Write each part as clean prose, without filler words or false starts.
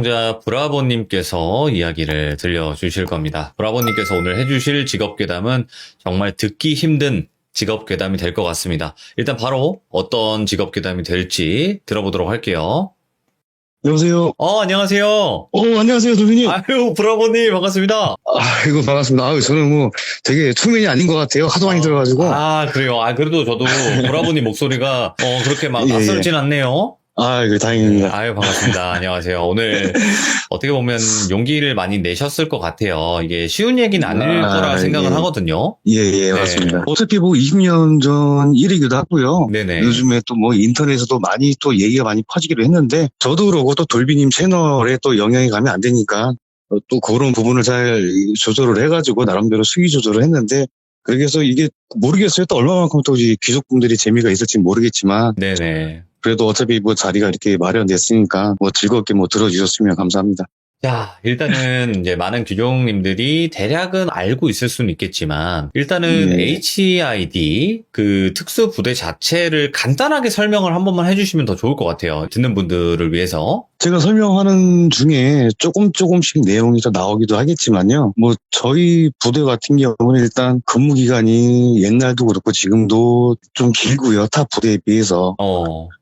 시청자 브라보님께서 이야기를 들려주실 겁니다. 브라보님께서 오늘 해주실 직업괴담은 정말 듣기 힘든 직업괴담이 될 것 같습니다. 일단 바로 어떤 직업괴담이 될지 들어보도록 할게요. 여보세요. 안녕하세요. 안녕하세요, 돌비님. 아유, 브라보님, 반갑습니다. 아이고, 반갑습니다. 저는 뭐 되게 초면이 아닌 것 같아요. 하도 많이 들어가지고. 그래요. 그래도 저도 브라보님 목소리가 그렇게 막 예, 낯설진 않네요. 이거 다행입니다. 아유, 반갑습니다. 안녕하세요. 오늘 어떻게 보면 용기를 많이 내셨을 것 같아요. 이게 쉬운 얘기는 아닐 거라 생각을 하거든요. 예, 맞습니다. 어차피 뭐 20년 전 일이기도 하고요. 네네. 요즘에 또 뭐 인터넷에도 많이 또 얘기가 많이 퍼지기도 했는데, 저도 그러고 또 돌비님 채널에 또 영향이 가면 안 되니까, 또 그런 부분을 잘 조절을 해가지고, 나름대로 수위 조절을 했는데, 그래서 이게 모르겠어요. 또 얼마만큼 또 이 귀족분들이 재미가 있을지 모르겠지만, 네네. 그래도 어차피 뭐 자리가 이렇게 마련됐으니까 뭐 즐겁게 뭐 들어주셨으면 감사합니다. 자, 일단은 이제 많은 귀족님들이 대략은 알고 있을 수는 있겠지만, 일단은 네. HID 그 특수 부대 자체를 간단하게 설명을 한 번만 해주시면 더 좋을 것 같아요. 듣는 분들을 위해서. 제가 설명하는 중에 조금씩 내용이 더 나오기도 하겠지만요. 뭐 저희 부대 같은 경우는 일단 근무 기간이 옛날도 그렇고 지금도 좀 길고요. 타 부대에 비해서.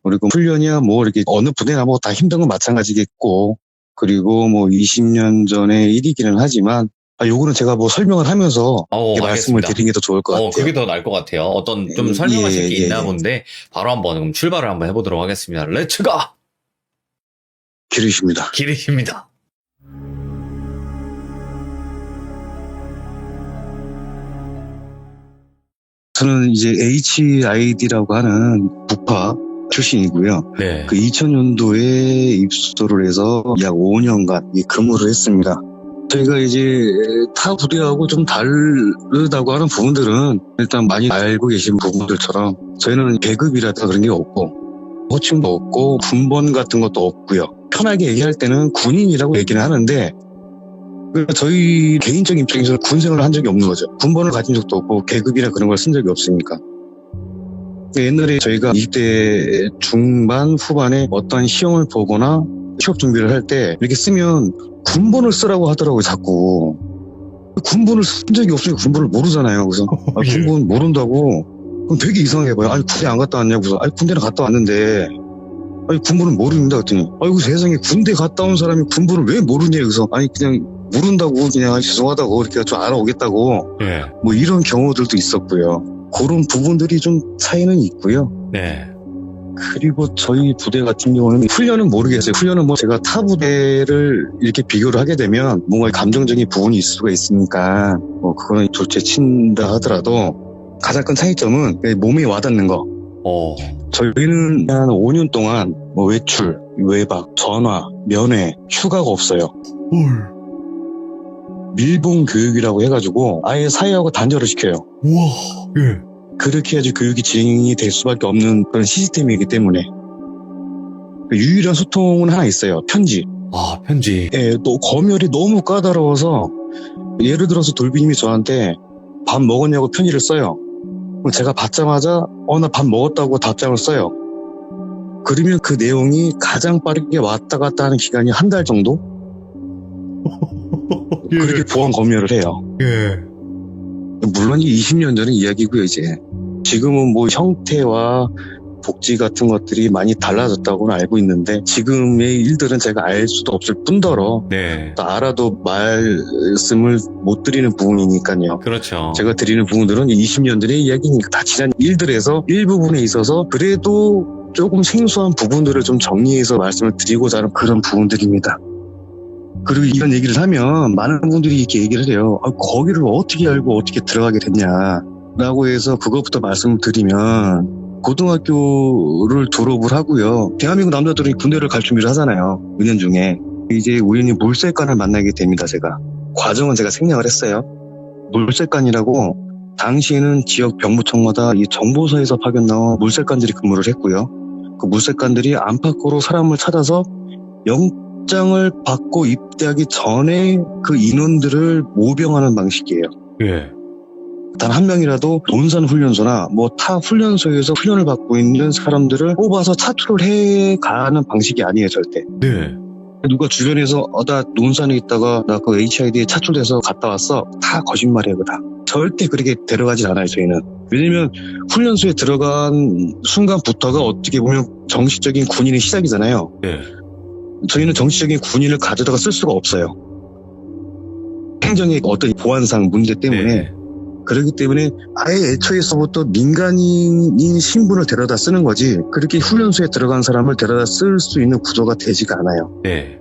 그리고 훈련이야 뭐 이렇게 어느 부대나 뭐 다 힘든 건 마찬가지겠고, 그리고 뭐 20년 전의 일이기는 하지만, 요거는 제가 뭐 설명을 하면서 말씀을 드리는 게 더 좋을 것 같아요. 그게 더 나을 것 같아요. 좀 설명하실 게 있나 본데, 바로 한번 출발을 한번 해보도록 하겠습니다. 렛츠고! 기르십니다. 기르십니다. 저는 이제 HID라고 하는 북파 출신이고요. 네. 그 2000년도에 입소를 해서 약 5년간 근무를 했습니다. 저희가 이제 타 부대하고 좀 다르다고 하는 부분들은 일단 많이 알고 계신 부분들처럼 저희는 계급이라든가 그런 게 없고 호칭도 없고 군번 같은 것도 없고요. 편하게 얘기할 때는 군인이라고 얘기는 하는데, 저희 개인적인 입장에서는 군생활을 한 적이 없는 거죠. 군번을 가진 적도 없고 계급이나 그런 걸 쓴 적이 없으니까. 옛날에 저희가 20대 중반 후반에 어떤 시험을 보거나 취업 준비를 할 때 이렇게 쓰면 군번을 쓰라고 하더라고요. 자꾸 군번을 쓴 적이 없으니까 군번을 모르잖아요. 그래서 군번 모른다고 그럼 되게 이상해 봐요. 군대 안 갔다 왔냐고. 그래서 군대는 갔다 왔는데 군번을 모릅니다. 그랬더니 아이고 세상에, 군대 갔다 온 사람이 군번을 왜 모르냐. 그래서 그냥 모른다고, 그냥 죄송하다고 이렇게 좀 알아오겠다고. 네. 뭐 이런 경우들도 있었고요. 그런 부분들이 좀 차이는 있고요. 네. 그리고 저희 부대 같은 경우는 훈련은 모르겠어요. 훈련은 뭐 제가 타 부대를 이렇게 비교를 하게 되면 뭔가 감정적인 부분이 있을 수가 있으니까 뭐 그거는 둘째 친다 하더라도 가장 큰 차이점은 몸에 와닿는 거. 저희는 한 5년 동안 뭐 외출, 외박, 전화, 면회, 휴가가 없어요. 밀봉 교육이라고 해가지고 아예 사회하고 단절을 시켜요. 우와. 예. 그렇게 해야지 교육이 진행이 될 수밖에 없는 그런 시스템이기 때문에. 유일한 소통은 하나 있어요. 편지. 편지. 예, 또 검열이 너무 까다로워서 예를 들어서 돌비님이 저한테 밥 먹었냐고 편지를 써요. 그럼 제가 받자마자 나 밥 먹었다고 답장을 써요. 그러면 그 내용이 가장 빠르게 왔다 갔다 하는 기간이 한 달 정도? 그렇게 보안 검열을 해요. 예. 물론 20년 전의 이야기고요. 이제 지금은 뭐 형태와 복지 같은 것들이 많이 달라졌다고는 알고 있는데, 지금의 일들은 제가 알 수도 없을 뿐더러 또 알아도 말씀을 못 드리는 부분이니까요. 그렇죠. 제가 드리는 부분들은 20년 전의 이야기니까 다 지난 일들에서 일부분에 있어서 그래도 조금 생소한 부분들을 좀 정리해서 말씀을 드리고자 하는 그런 부분들입니다. 그리고 이런 얘기를 하면 많은 분들이 이렇게 얘기를 해요. 거기를 어떻게 알고 어떻게 들어가게 됐냐라고 해서 그것부터 말씀을 드리면, 고등학교를 졸업을 하고요. 대한민국 남자들이 군대를 갈 준비를 하잖아요. 은연중에. 이제 우연히 물색관을 만나게 됩니다. 제가. 과정은 제가 생략을 했어요. 물색관이라고 당시에는 지역 병무청마다 이 정보서에서 파견 나온 물색관들이 근무를 했고요. 그 물색관들이 안팎으로 사람을 찾아서 영장을 받고 입대하기 전에 그 인원들을 모병하는 방식이에요. 예. 단 한 명이라도 논산훈련소나 뭐 타 훈련소에서 훈련을 받고 있는 사람들을 뽑아서 차출을 해가는 방식이 아니에요, 절대. 네. 누가 주변에서 나 논산에 있다가 나 그 HID에 차출돼서 갔다 왔어. 다 거짓말이에요, 그거 다. 절대 그렇게 데려가질 않아요, 저희는. 왜냐면 훈련소에 들어간 순간부터가 어떻게 보면 정식적인 군인의 시작이잖아요. 네. 저희는 정식적인 군인을 가져다가 쓸 수가 없어요. 행정의 어떤 보안상 문제 때문에. 네. 그렇기 때문에 아예 애초에서부터 민간인인 신분을 데려다 쓰는 거지, 그렇게 훈련소에 들어간 사람을 데려다 쓸 수 있는 구조가 되지가 않아요. 네.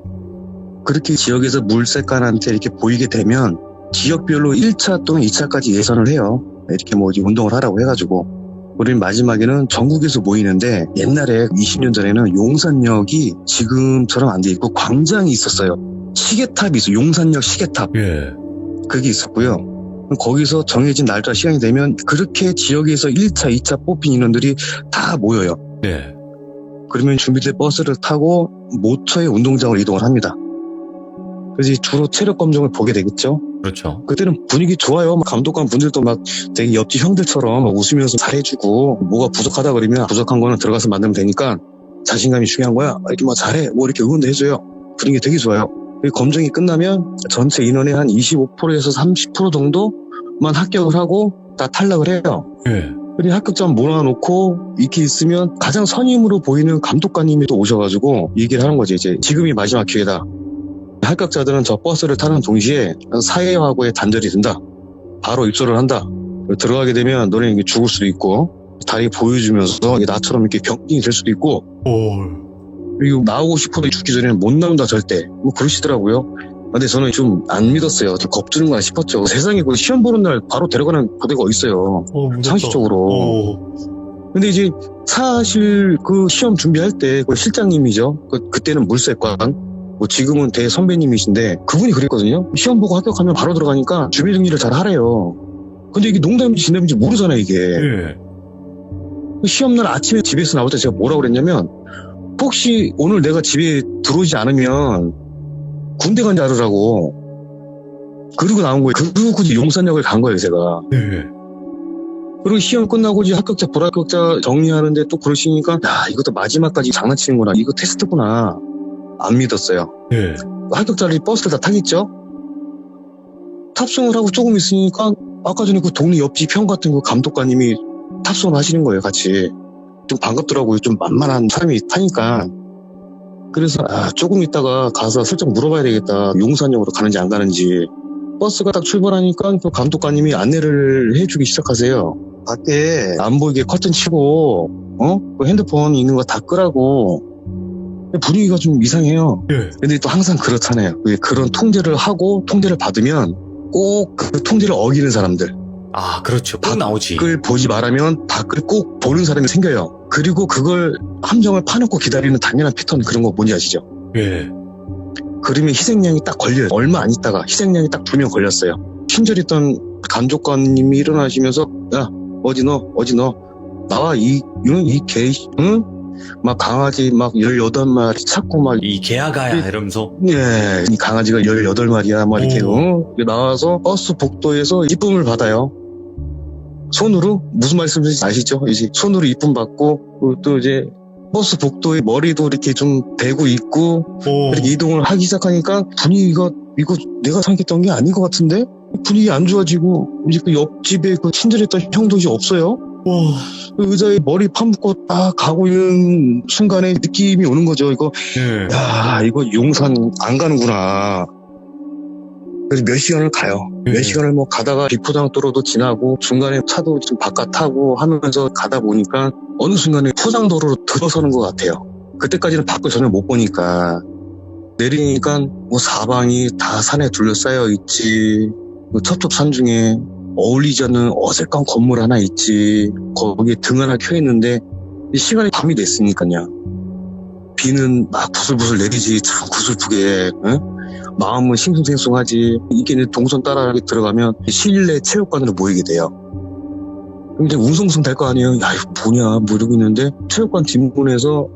그렇게 지역에서 물색관한테 이렇게 보이게 되면 지역별로 1차 또는 2차까지 예선을 해요. 이렇게 뭐 운동을 하라고 해가지고. 우리는 마지막에는 전국에서 모이는데, 옛날에 20년 전에는 용산역이 지금처럼 안 돼 있고 광장이 있었어요. 시계탑이 있어요. 용산역 시계탑. 예. 그게 있었고요. 거기서 정해진 날짜 시간이 되면 그렇게 지역에서 1차, 2차 뽑힌 인원들이 다 모여요. 네. 그러면 준비된 버스를 타고 모처의 운동장으로 이동을 합니다. 그래서 주로 체력 검정을 보게 되겠죠. 그렇죠. 그때는 분위기 좋아요. 감독관 분들도 막 되게 옆집 형들처럼 막 웃으면서 잘해주고, 뭐가 부족하다 그러면 부족한 거는 들어가서 만들면 되니까 자신감이 중요한 거야. 이렇게 막 잘해. 뭐 이렇게 응원도 해줘요. 분위기 되게 좋아요. 검정이 끝나면 전체 인원의 한 25%에서 30% 정도만 합격을 하고 다 탈락을 해요. 예. 그리고 합격장 몰아놓고 이렇게 있으면 가장 선임으로 보이는 감독관님이 또 오셔가지고 얘기를 하는 거지. 이제 지금이 마지막 기회다. 합격자들은 저 버스를 타는 동시에 사회하고의 단절이 된다. 바로 입소를 한다. 들어가게 되면 너네 죽을 수도 있고, 다리 보여주면서 나처럼 이렇게 병증이 될 수도 있고, 그리고 나오고 싶어도 죽기 전에는 못 나온다 절대. 뭐 그러시더라고요. 근데 저는 좀 안 믿었어요. 좀 겁주는구나 싶었죠. 세상에 그 시험 보는 날 바로 데려가는 부대가 어딨어요. 상식적으로. 근데 이제 사실 그 시험 준비할 때 그 실장님이죠. 그때는 물색관, 뭐 지금은 대선배님이신데 그분이 그랬거든요. 시험 보고 합격하면 바로 들어가니까 준비 정리를 잘 하래요. 근데 이게 농담인지 진담인지 모르잖아요, 이게. 예. 시험날 아침에 집에서 나올 때 제가 뭐라고 그랬냐면, 혹시 오늘 내가 집에 들어오지 않으면 군대 간 줄 알으라고. 그러고 나온 거예요. 그러고 이제 용산역을 간 거예요, 제가. 네. 그리고 시험 끝나고 이제 합격자, 불합격자 정리하는데 또 그러시니까, 야, 이것도 마지막까지 장난치는구나. 이거 테스트구나. 안 믿었어요. 예. 합격자들이 버스를 다 타겠죠? 탑승을 하고 조금 있으니까, 아까 전에 그 동네 옆집 형 같은 그 감독관님이 탑승을 하시는 거예요, 같이. 좀 반갑더라고요. 좀 만만한 사람이 타니까. 그래서 조금 있다가 가서 슬쩍 물어봐야 되겠다. 용산역으로 가는지 안 가는지. 버스가 딱 출발하니까 또 감독관님이 안내를 해주기 시작하세요. 밖에 안 보이게 커튼 치고, 그 핸드폰 있는 거 다 끄라고. 분위기가 좀 이상해요. 예. 근데 또 항상 그렇잖아요. 그런 통제를 하고 통제를 받으면 꼭 그 통제를 어기는 사람들. 아, 그렇죠. 꼭 나오지. 밖을 보지 말라면 밖을 꼭 보는 사람이 생겨요. 그리고 그걸 함정을 파놓고 기다리는 당연한 패턴, 그런 거 뭔지 아시죠? 예. 그러면 희생양이 딱 걸려요. 얼마 안 있다가 희생양이 딱 2명 걸렸어요. 친절했던 감독관님이 일어나시면서, 야, 어디 너 나와, 이 개, 응? 막 강아지 막 18마리 찾고 막, 이 개아가야 이러면서. 예, 이 강아지가 18마리야 막 이렇게, 나와서 버스 복도에서 이쁨을 받아요. 손으로. 무슨 말씀인지 아시죠? 이제 손으로 이쁨 받고, 또 이제 버스 복도에 머리도 이렇게 좀 대고 있고, 이렇게 이동을 하기 시작하니까 분위기가, 이거 내가 생각했던 게 아닌 것 같은데? 분위기 안 좋아지고, 이제 그 옆집에 그 친절했던 형도 이제 없어요. 그 의자에 머리 파묻고 딱 가고 있는 순간에 느낌이 오는 거죠. 이거, 예. 야, 이거 용산 안 가는구나. 그래서 몇 시간을 가요. 몇 시간을 뭐 가다가 비포장도로도 지나고 중간에 차도 좀 바깥 타고 하면서 가다 보니까 어느 순간에 포장도로로 들어서는 것 같아요. 그때까지는 밖을 전혀 못 보니까. 내리니까 뭐 사방이 다 산에 둘러싸여 있지. 첩첩 산 중에 어울리지 않는 어색한 건물 하나 있지. 거기에 등 하나 켜있는데 시간이 밤이 됐으니까요. 비는 막 부슬부슬 내리지. 참 구슬프게. 응? 마음은 싱숭생숭하지. 이게 동선 따라 들어가면 실내 체육관으로 모이게 돼요. 그럼 이제 웅성웅성 될 거 아니에요. 야, 이거 뭐냐, 뭐 이러고 있는데 체육관 뒷문에서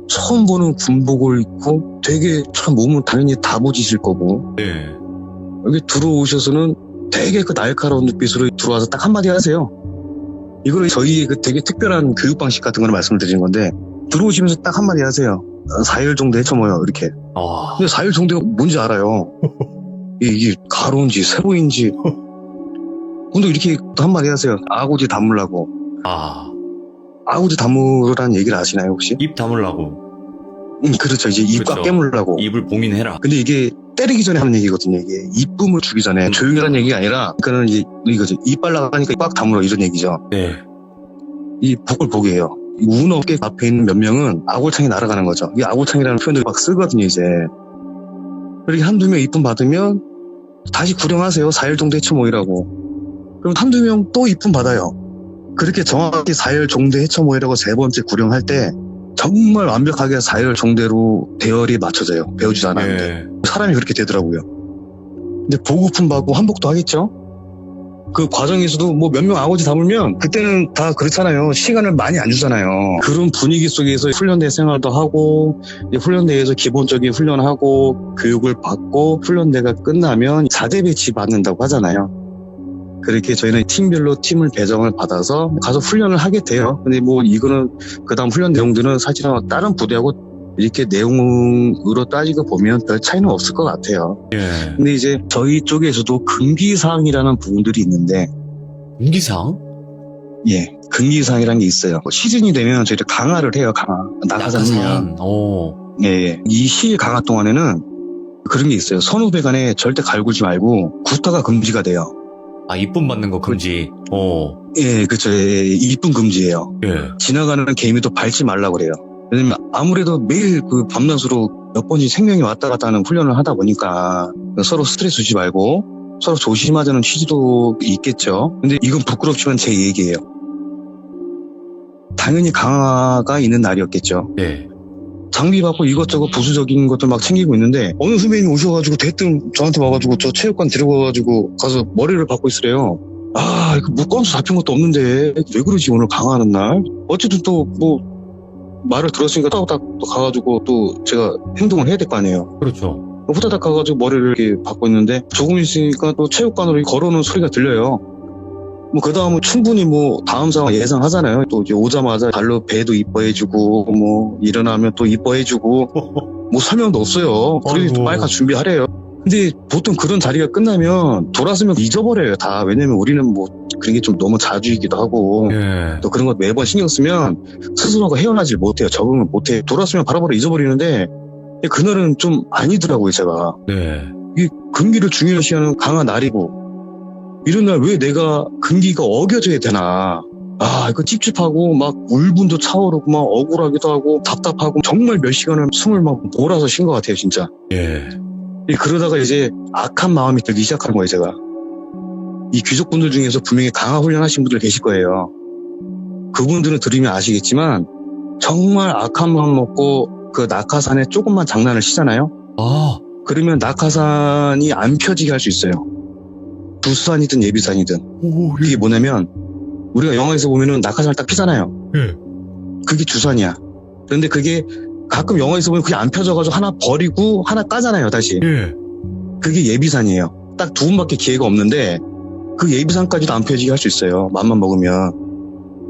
처음 보는 군복을 입고 되게 참 몸은 당연히 다부지실 거고. 네. 여기 들어오셔서는 되게 그 날카로운 눈빛으로 들어와서 딱 한마디 하세요. 이거는 저희의 그 되게 특별한 교육 방식 같은 거를 말씀을 드리는 건데, 들어오시면서 딱 한마디 하세요. 4일 정도 헤쳐모여 이렇게. 아, 근데 4일 정도가 뭔지 알아요. 이게 가로인지 세로인지. 근데 이렇게 또 한마디 하세요. 아고지 다물라고. 아, 아고지 다물으라는 얘기를 아시나요 혹시? 입 다물라고. 그렇죠. 이제 입 꽉 그렇죠. 깨물라고. 입을 봉인해라. 근데 이게 때리기 전에 하는 얘기거든요. 이게 이쁨을 주기 전에 조용히 하는 얘기가 아니라 그는 이제 이거죠. 입 빨라가니까 꽉 다물어 이런 얘기죠. 네. 이 복을 보게 해요. 운 없게 앞에 있는 몇 명은 아골창이 날아가는 거죠. 이 아골창이라는 표현들 막 쓰거든요, 이제. 그렇게 한두 명 이쁨 받으면 다시 구령하세요. 4일 정도 헤쳐모이라고. 그럼 한두 명 또 이쁨 받아요. 그렇게 정확히 4일 정도 헤쳐모이라고 세 번째 구령할 때 정말 완벽하게 4일 정도로 배열이 맞춰져요. 배우지도 않았는데. 네. 사람이 그렇게 되더라고요. 근데 보고품 받고 한복도 하겠죠? 그 과정에서도 뭐 몇 명 아버지 담으면 그때는 다 그렇잖아요. 시간을 많이 안 주잖아요. 그런 분위기 속에서 훈련대 생활도 하고 이제 훈련대에서 기본적인 훈련하고 교육을 받고 훈련대가 끝나면 4대 배치 받는다고 하잖아요. 그렇게 저희는 팀별로 팀을 배정을 받아서 가서 훈련을 하게 돼요. 근데 뭐 이거는 그 다음 훈련 내용들은 사실은 다른 부대하고 이렇게 내용으로 따지고 보면 별 차이는 없을 것 같아요. 예. 근데 이제 저희 쪽에서도 금기사항이라는 부분들이 있는데, 공기상? 예, 금기사항이라는 게 있어요. 시즌이 되면 저희들 강화를 해요, 강화. 나가자면. 오. 예, 이 시 강화 동안에는 그런 게 있어요. 선후배 간에 절대 갈구지 말고 구타가 금지가 돼요. 아, 이쁨 받는 거 금지. 오. 예, 그쵸. 예, 이쁨 금지예요. 예. 지나가는 개미도 밟지 말라고 그래요. 왜냐면 아무래도 매일 그 밤낮으로 몇 번씩 생명이 왔다 갔다 하는 훈련을 하다 보니까 서로 스트레스 주지 말고 서로 조심하자는 취지도 있겠죠. 근데 이건 부끄럽지만 제 얘기예요. 당연히 강화가 있는 날이었겠죠. 네. 장비 받고 이것저것 부수적인 것들 막 챙기고 있는데 어느 선배님이 오셔가지고 대뜸 저한테 와가지고 저 체육관 데려가가지고 가서 머리를 받고 있으래요. 아, 이거 뭐 건수 잡힌 것도 없는데 왜 그러지 오늘 강화하는 날? 어쨌든 또 뭐 말을 들었으니까 따닥 또 가가지고 또 제가 행동을 해야 될 거 아니에요. 그렇죠. 후다닥 가가지고 머리를 이렇게 받고 있는데 조금 있으니까 또 체육관으로 걸어오는 소리가 들려요. 뭐 그 다음은 충분히 뭐 다음 상황 예상하잖아요. 또 이제 오자마자 발로 배도 이뻐해주고 뭐 일어나면 또 이뻐해주고 뭐 설명도 없어요. 그래도 아이고. 빨리 가서 준비하래요. 근데 보통 그런 자리가 끝나면 돌아서면 잊어버려요 다. 왜냐면 우리는 뭐 그런 게 좀 너무 자주이기도 하고 예. 또 그런 거 매번 신경 쓰면 스스로가 헤어나질 못해요. 적응을 못해. 돌아서면 바로바로 잊어버리는데 그날은 좀 아니더라고요 제가. 네. 이 금기를 중요시하는 강한 날이고 이런 날 왜 내가 금기가 어겨져야 되나. 아, 이거 찝찝하고 막 울분도 차오르고 막 억울하기도 하고 답답하고 정말 몇 시간을 숨을 막 몰아서 쉰 것 같아요 진짜. 예. 그러다가 이제 악한 마음이 들기 시작하는 거예요 제가. 이 귀족분들 중에서 분명히 강화 훈련하신 분들 계실 거예요. 그분들은 들으면 아시겠지만 정말 악한 마음 먹고 그 낙하산에 조금만 장난을 치잖아요. 아, 그러면 낙하산이 안 펴지게 할 수 있어요. 두산이든 예비산이든. 오, 그게 뭐냐면 우리가 영화에서 보면은 낙하산을 딱 피잖아요. 예. 그게 주산이야. 그런데 그게 가끔 영화에서 보면 그게 안 펴져가지고 하나 버리고 하나 까잖아요 다시. 예. 그게 예비산이에요. 딱 두 번밖에 기회가 없는데 그 예비산까지도 안 펴지게 할 수 있어요. 맘만 먹으면.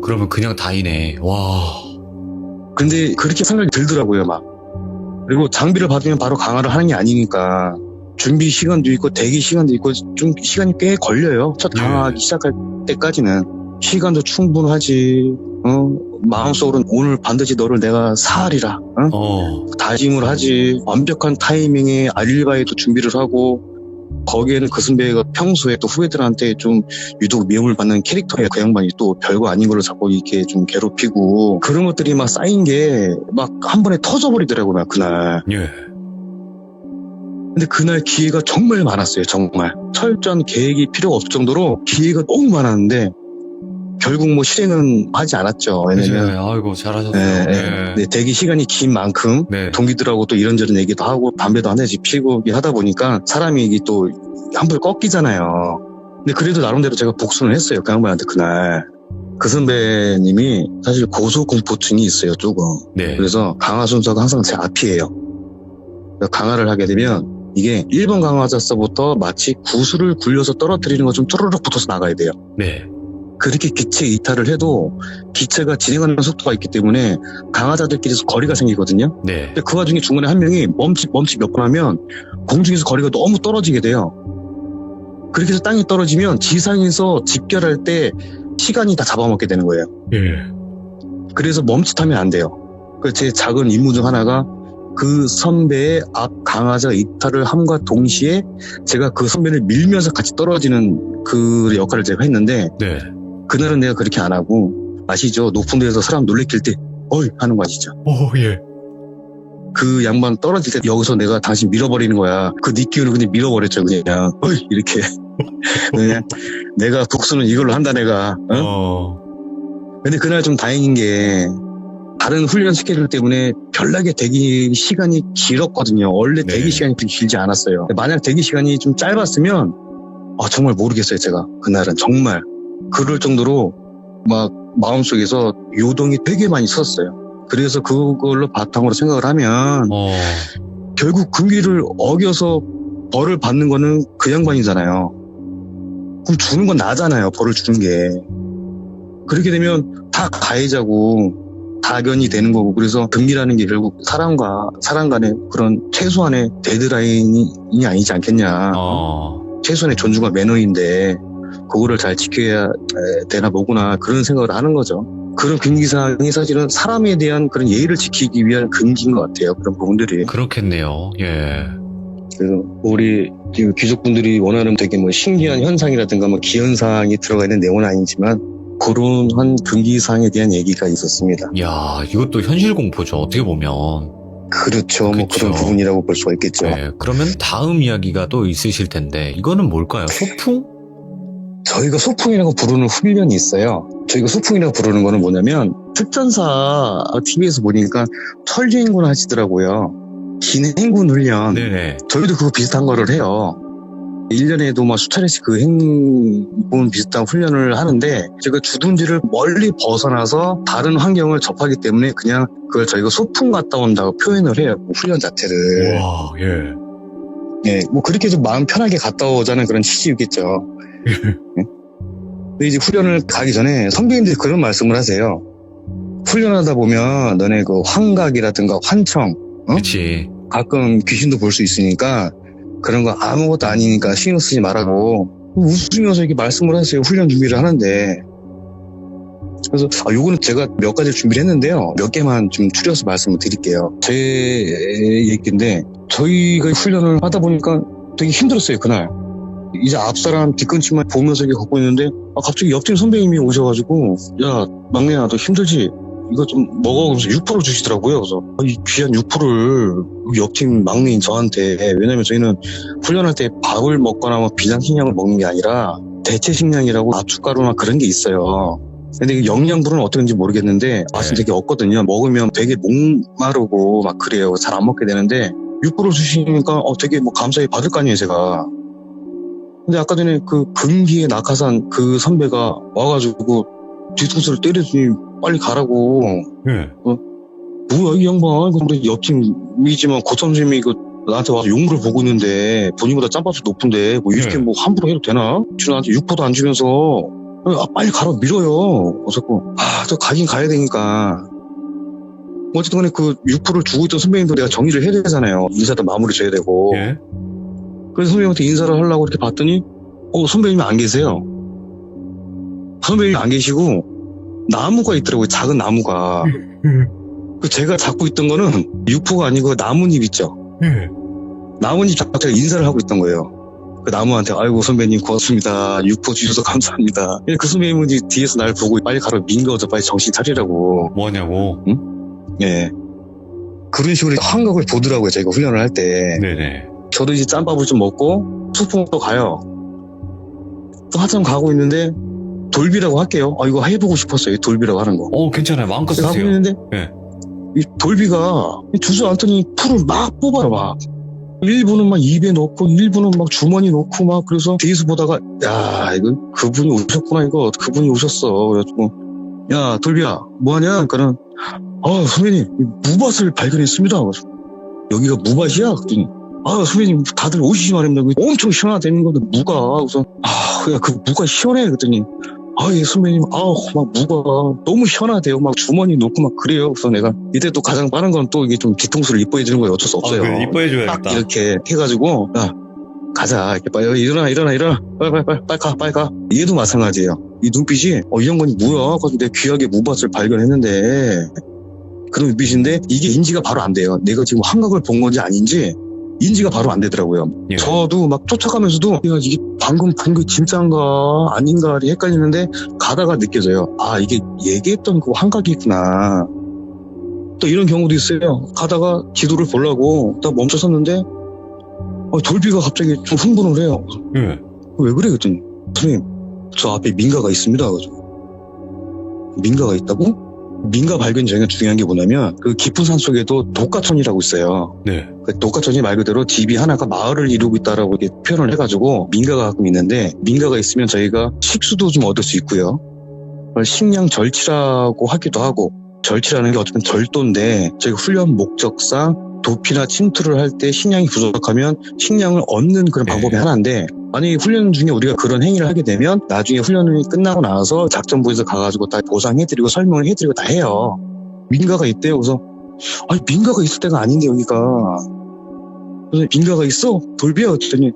그러면 그냥 다이네. 와. 근데 그렇게 생각이 들더라고요 막. 그리고 장비를 받으면 바로 강화를 하는 게 아니니까 준비 시간도 있고 대기 시간도 있고 좀 시간이 꽤 걸려요. 첫 강화하기 시작할 때까지는. 시간도 충분하지. 마음속으로는 오늘 반드시 너를 내가 사하리라. 다짐을 하지. 완벽한 타이밍에 알리바이도 준비를 하고 거기에는 그 선배가 평소에 또 후배들한테 좀 유독 미움을 받는 캐릭터에 그 양반이 또 별거 아닌 걸로 자꾸 이렇게 좀 괴롭히고 그런 것들이 막 쌓인 게 막 한 번에 터져버리더라고요 막 그날. 예. 근데 그날 기회가 정말 많았어요 정말. 철저한 계획이 필요가 없을 정도로 기회가 너무 많았는데 결국 뭐 실행은 하지 않았죠. 왜냐면 네. 아이고, 잘하셨어요. 네, 네, 대기 시간이 긴 만큼 네. 동기들하고 또 이런저런 얘기도 하고 담배도 한 대씩 피고 하다 보니까 사람이 이게 또 한풀 꺾이잖아요. 근데 그래도 나름대로 제가 복수를 했어요. 그 양반한테 그날. 그 선배님이 사실 고소공포증이 있어요 조금. 네. 그래서 강화 순서가 항상 제 앞이에요. 강화를 하게 되면 이게 1번 강화자서부터 마치 구슬을 굴려서 떨어뜨리는 것처럼 쪼르륵 붙어서 나가야 돼요. 네. 그렇게 기체 이탈을 해도 기체가 진행하는 속도가 있기 때문에 강화자들끼리 거리가 생기거든요. 네. 근데 그 와중에 중간에 한 명이 멈칫 몇 번 하면 공중에서 거리가 너무 떨어지게 돼요. 그렇게 해서 땅에 떨어지면 지상에서 집결할 때 시간이 다 잡아먹게 되는 거예요. 예. 그래서 멈칫하면 안 돼요. 제 작은 임무 중 하나가 그 선배의 앞 강화자 이탈을 함과 동시에 제가 그 선배를 밀면서 같이 떨어지는 그 역할을 제가 했는데 네. 그날은 내가 그렇게 안 하고 아시죠? 높은 데에서 사람 놀래킬 때 어이 하는 거 아시죠? 오, 예. 그 양반 떨어질 때 여기서 내가 당신 밀어버리는 거야. 그 네 기운을 그냥 밀어버렸죠 그냥. 어이 이렇게. 그냥 내가 복수는 이걸로 한다 내가. 어? 근데 그날 좀 다행인 게 다른 훈련 스케줄 때문에 별나게 대기 시간이 길었거든요. 원래 네. 대기 시간이 그렇게 길지 않았어요. 만약 대기 시간이 좀 짧았으면 정말 모르겠어요 제가. 그날은 정말 그럴 정도로 막 마음속에서 요동이 되게 많이 섰어요. 그래서 그걸로 바탕으로 생각을 하면 결국 금기를 어겨서 벌을 받는 거는 그 양반이잖아요. 그럼 주는 건 나잖아요. 벌을 주는 게. 그렇게 되면 다 가해자고 다견이 되는 거고. 그래서 금기라는 게 결국 사람 간의 그런 최소한의 데드라인이 아니지 않겠냐. 최소한의 존중과 매너인데 그거를 잘 지켜야 되나 보구나 그런 생각을 하는 거죠. 그런 금기사항이 사실은 사람에 대한 그런 예의를 지키기 위한 금기인 것 같아요. 그런 부분들이. 그렇겠네요. 예. 그래서 우리 귀족분들이 원하는 되게 뭐 신기한 현상이라든가 뭐 기현상이 들어가 있는 내용은 아니지만 그런 한 금기사항에 대한 얘기가 있었습니다. 야, 이것도 현실 공포죠. 어떻게 보면. 그렇죠. 뭐 그런 부분이라고 볼 수가 있겠죠. 네, 그러면 다음 이야기가 또 있으실 텐데 이거는 뭘까요? 소풍? 저희가 소풍이라고 부르는 훈련이 있어요. 저희가 소풍이라고 부르는 거는 뭐냐면 특전사 TV에서 보니까 철주행군 하시더라고요. 진행군 훈련. 네네. 저희도 그거 비슷한 거를 해요. 1년에도 막 수차례씩 그 행군 비슷한 훈련을 하는데 제가 주둔지를 멀리 벗어나서 다른 환경을 접하기 때문에 그냥 그걸 저희가 소풍 갔다 온다고 표현을 해요. 훈련 자체를. 와, 예. 네, 뭐 그렇게 좀 마음 편하게 갔다 오자는 그런 취지겠죠. 근데 이제 훈련을 가기 전에 선배님들이 그런 말씀을 하세요. 훈련하다 보면 너네 그 환각이라든가 환청, 그렇지. 가끔 귀신도 볼 수 있으니까 그런 거 아무것도 아니니까 신경 쓰지 말라고 웃으면서 이렇게 말씀을 하세요. 훈련 준비를 하는데. 그래서 요거는 제가 몇 가지 준비를 했는데요. 몇 개만 좀 추려서 말씀을 드릴게요. 제 얘기인데 저희가 훈련을 하다 보니까 되게 힘들었어요. 그날. 이제 앞사람 뒤꿈치만 보면서 이렇게 걷고 있는데 갑자기 옆팀 선배님이 오셔가지고 야 막내야 너 힘들지? 이거 좀 먹어. 그래서 6%를 주시더라고요. 그래서 이 귀한 6%를 옆팀 막내인 저한테. 왜냐면 저희는 훈련할 때 밥을 먹거나 뭐 비상식량을 먹는 게 아니라 대체 식량이라고 압축가루나 그런 게 있어요. 근데 영양분은 어떤지 모르겠는데 맛은 되게 없거든요. 먹으면 되게 목마르고 막 그래요. 잘 안 먹게 되는데 6% 주시니까 되게 뭐 감사히 받을 거 아니에요 제가. 근데 아까 전에 그 금기의 낙하산 그 선배가 와가지고 뒤통수를 때려주니 빨리 가라고. 네. 뭐야 이 양반. 우리 옆팀이지만 고참쌤이 나한테 와서 용물을 보고 있는데 본인보다 짬밥이 높은데 뭐 이렇게 뭐 함부로 해도 되나? 나한테 6%도 안 주면서 빨리 가라고 밀어요. 그래서 저 가긴 가야 되니까. 어쨌든 간에 그 6%를 주고 있던 선배님도 내가 정리를 해야 되잖아요. 인사도 마무리 줘야 되고. 예. 그래서 선배님한테 인사를 하려고 이렇게 봤더니 선배님이 안 계세요. 선배님이 안 계시고 나무가 있더라고요. 작은 나무가. 제가 잡고 있던 거는 6%가 아니고 나뭇잎 있죠. 나뭇잎 잡고 제가 인사를 하고 있던 거예요. 그 나무한테 아이고 선배님 고맙습니다. 6% 주셔서 감사합니다. 그 선배님은 뒤에서 날 보고 빨리 가라고 민 거죠. 빨리 정신 차리라고. 뭐냐고. 응? 네. 그런 식으로 환각을 보더라고요. 저희가 훈련을 할 때. 네네. 저도 이제 짬밥을 좀 먹고 소풍 또 가요. 또 한참 가고 있는데 돌비라고 할게요. 이거 해보고 싶었어요. 돌비라고 하는 거. 괜찮아요. 마음껏 가고 쓰세요. 있는데 네. 이 돌비가 주저앉더니 풀을 막 뽑아요. 막. 일부는 막 입에 넣고 일부는 막 주머니 넣고 막. 그래서 뒤에서 보다가 야 이거 그분이 오셨구나. 이거 그분이 오셨어. 그래가지고 야 돌비야 뭐하냐. 그러니까는 선배님 무밭을 발견했습니다. 그래서 여기가 무밭이야. 그랬더니 선배님 다들 오시지 말입니다. 엄청 시원하다는 건데 무가. 그래서 야 그 무가 시원해. 그랬더니 예, 선배님, 막 무가 너무 시원하대요. 막 주머니 놓고 막 그래요. 그래서 내가 이때 또 가장 빠른 건 또 이게 좀 뒤통수를 이뻐해 주는 거예요. 어쩔 수 없어요. 그래, 이뻐해줘야겠다. 딱 이렇게 해가지고, 야, 가자. 이렇게 빨리 일어나. 빨리 가. 얘도 마찬가지예요. 이 눈빛이, 이 양반이 뭐야? 그래서 내 귀하게 무밭을 발견했는데, 그런 눈빛인데, 이게 인지가 바로 안 돼요. 내가 지금 환각을 본 건지 아닌지, 인지가 바로 안 되더라고요. 예. 저도 막 쫓아가면서도, 야, 이게 방금 본 게 진짜인가, 아닌가, 헷갈리는데, 가다가 느껴져요. 이게 얘기했던 그 환각이 있구나. 또 이런 경우도 있어요. 가다가 지도를 보려고 딱 멈춰섰는데, 돌비가 갑자기 좀 흥분을 해요. 예. 왜 그래? 그랬더니, 선생님, 저 앞에 민가가 있습니다. 그래서, 민가가 있다고? 민가 발견 전에 중요한 게 뭐냐면, 그 깊은 산 속에도 독가천이라고 있어요. 네. 그 독가천이 말 그대로 집이 하나가 마을을 이루고 있다라고 이렇게 표현을 해가지고, 민가가 가끔 있는데, 민가가 있으면 저희가 식수도 좀 얻을 수 있고요. 식량 절치라고 하기도 하고, 절치라는 게 어쩌면 절도인데, 저희가 훈련 목적상 도피나 침투를 할 때 식량이 부족하면 식량을 얻는 그런 방법이 하나인데, 만약에 훈련 중에 우리가 그런 행위를 하게 되면 나중에 훈련이 끝나고 나서 작전부에서 가가지고 다 보상해드리고 설명을 해드리고 다 해요. 민가가 있대요. 그래서 민가가 있을 때가 아닌데 여기가. 그래서 민가가 있어? 돌비야. 그랬더니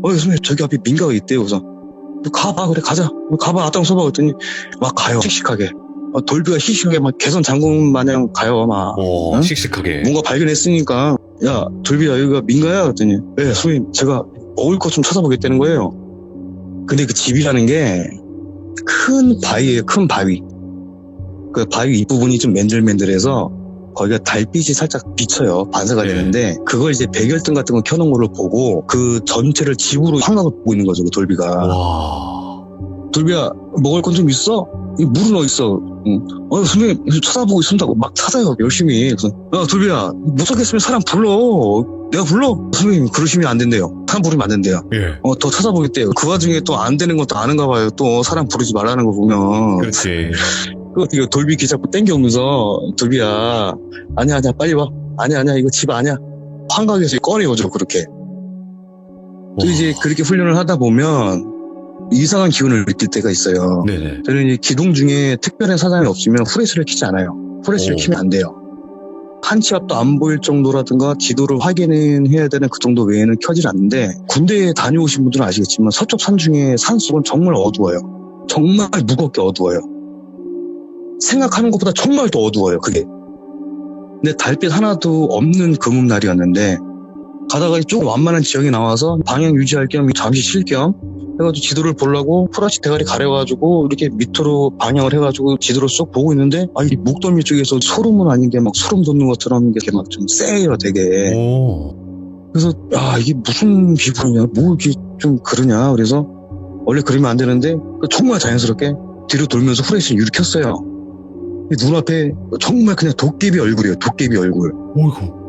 선생님 저기 앞에 민가가 있대요. 그래서 가봐. 그래 가자. 가봐. 앞장서봐. 그랬더니 막 가요. 씩씩하게. 돌비가 씩씩하게 막 개선 장군 마냥 가요. 막. 응? 씩씩하게. 뭔가 발견했으니까 야 돌비야 여기가 민가야? 그랬더니 네 선생님 제가 먹을 것 좀 찾아보겠다는 거예요. 근데 그 집이라는 게 큰 바위예요. 큰 바위. 그 바위 윗부분이 좀 맨들맨들해서 거기가 달빛이 살짝 비쳐요. 반사가 되는데 그걸 이제 백열등 같은 거 켜놓은 걸로 보고 그 전체를 집으로 환각을 보고 있는 거죠. 그 돌비가. 와. 돌비야 먹을 건 좀 있어? 이 물은 어딨어? 선생님 찾아보고 있습니다. 막 찾아요. 열심히. 그래서 돌비야 무섭겠으면 사람 불러. 내가 불러? 선생님 그러시면 안 된대요. 사람 부르면 안 된대요. 예. 더 찾아보겠대요. 그 와중에 또 안 되는 것도 아는가 봐요. 또 사람 부르지 말라는 거 보면. 그렇지. 이거 돌비 기 자꾸 땡겨오면서 돌비야 아니야 빨리 와. 아니야 이거 집 아니야. 환각에서 꺼내오죠 그렇게. 또 이제 그렇게 훈련을 하다 보면 이상한 기운을 느낄 때가 있어요. 네네. 저는 이제 기동 중에 특별한 사상이 없으면 후레쉬를 켜지 않아요. 후레쉬를 켜면 안 돼요. 한 치 앞도 안 보일 정도라든가 지도를 확인해야 되는 그 정도 외에는 켜질 않는데 군대에 다녀오신 분들은 아시겠지만 서쪽 산 중에 산속은 정말 어두워요. 정말 무겁게 어두워요. 생각하는 것보다 정말 더 어두워요 그게. 근데 달빛 하나도 없는 금음날이었는데 가다가 조금 완만한 지역에 나와서 방향 유지할 겸 잠시 쉴 겸 해가지고 지도를 보려고 프라치 대가리 가려가지고 이렇게 밑으로 방향을 해가지고 지도를 쏙 보고 있는데 이 목덜미 쪽에서 소름은 아닌데 막 소름 돋는 것처럼 이렇게 막 좀 세요 되게. 그래서 이게 무슨 기분이냐 뭐 이렇게 좀 그러냐. 그래서 원래 그러면 안 되는데 정말 자연스럽게 뒤로 돌면서 후레쉬를 유리 켰어요. 눈앞에 정말 그냥 도깨비 얼굴이에요. 도깨비 얼굴. 어이구.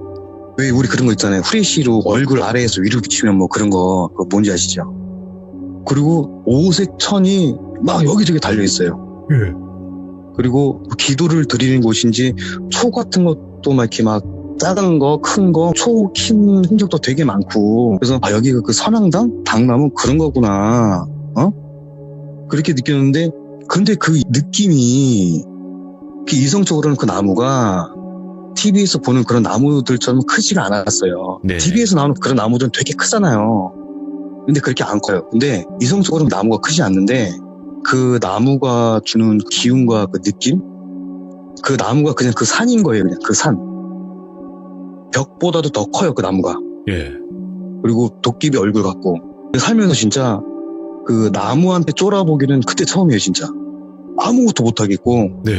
왜 우리 그런 거 있잖아요. 후레쉬로 얼굴 아래에서 위로 비치면 뭐 그런 거 그거 뭔지 아시죠? 그리고 오색 천이 막 여기저기 달려있어요. 예. 그리고 기도를 드리는 곳인지 초 같은 것도 막 이렇게 막 작은 거, 큰 거, 초 킨 흔적도 되게 많고 그래서 여기가 그 선앙당? 당나무 그런 거구나. 그렇게 느꼈는데 근데 그 느낌이 이성적으로는 그 나무가 TV에서 보는 그런 나무들처럼 크지가 않았어요. 네. TV에서 나오는 그런 나무들은 되게 크잖아요. 근데 그렇게 안 커요. 근데 이성적으로는 나무가 크지 않는데 그 나무가 주는 기운과 그 느낌? 그 나무가 그냥 그 산인 거예요. 그냥 그 산. 벽보다도 더 커요. 그 나무가. 예. 그리고 도깨비 얼굴 같고. 살면서 진짜 그 나무한테 쫄아보기는 그때 처음이에요. 진짜. 아무것도 못하겠고. 네.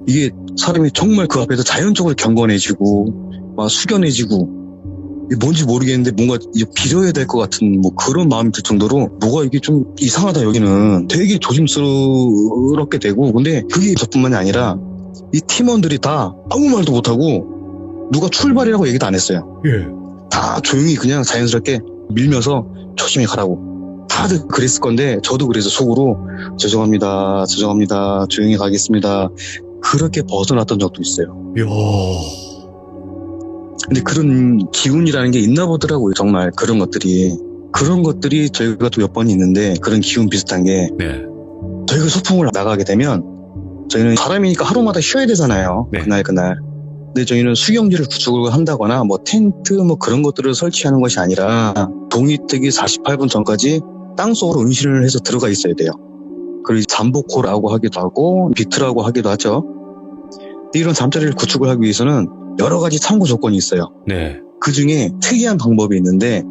이게 사람이 정말 그 앞에서 자연적으로 경건해지고 막 숙연해지고 뭔지 모르겠는데 뭔가 빌어야 될 것 같은 뭐 그런 마음이 들 정도로 뭐가 이게 좀 이상하다 여기는 되게 조심스럽게 되고 근데 그게 저뿐만이 아니라 이 팀원들이 다 아무 말도 못하고 누가 출발이라고 얘기도 안 했어요. 예. 다 조용히 그냥 자연스럽게 밀면서 조심히 가라고 다들 그랬을 건데 저도 그래서 속으로 죄송합니다 조용히 가겠습니다 그렇게 벗어났던 적도 있어요. 이야. 근데 그런 기운이라는 게 있나 보더라고요. 정말 그런 것들이 저희가 또 몇 번 있는데 그런 기운 비슷한 게 네. 저희가 소풍을 나가게 되면 저희는 사람이니까 하루마다 쉬어야 되잖아요. 네. 그날. 근데 저희는 수경지를 구축을 한다거나 뭐 텐트 뭐 그런 것들을 설치하는 것이 아니라 동이 뜨기 48분 전까지 땅속으로 은신을 해서 들어가 있어야 돼요. 그리고 잠복호라고 하기도 하고 비트라고 하기도 하죠. 이런 잠자리를 구축을 하기 위해서는 여러 가지 참고 조건이 있어요. 네. 그 중에 특이한 방법이 있는데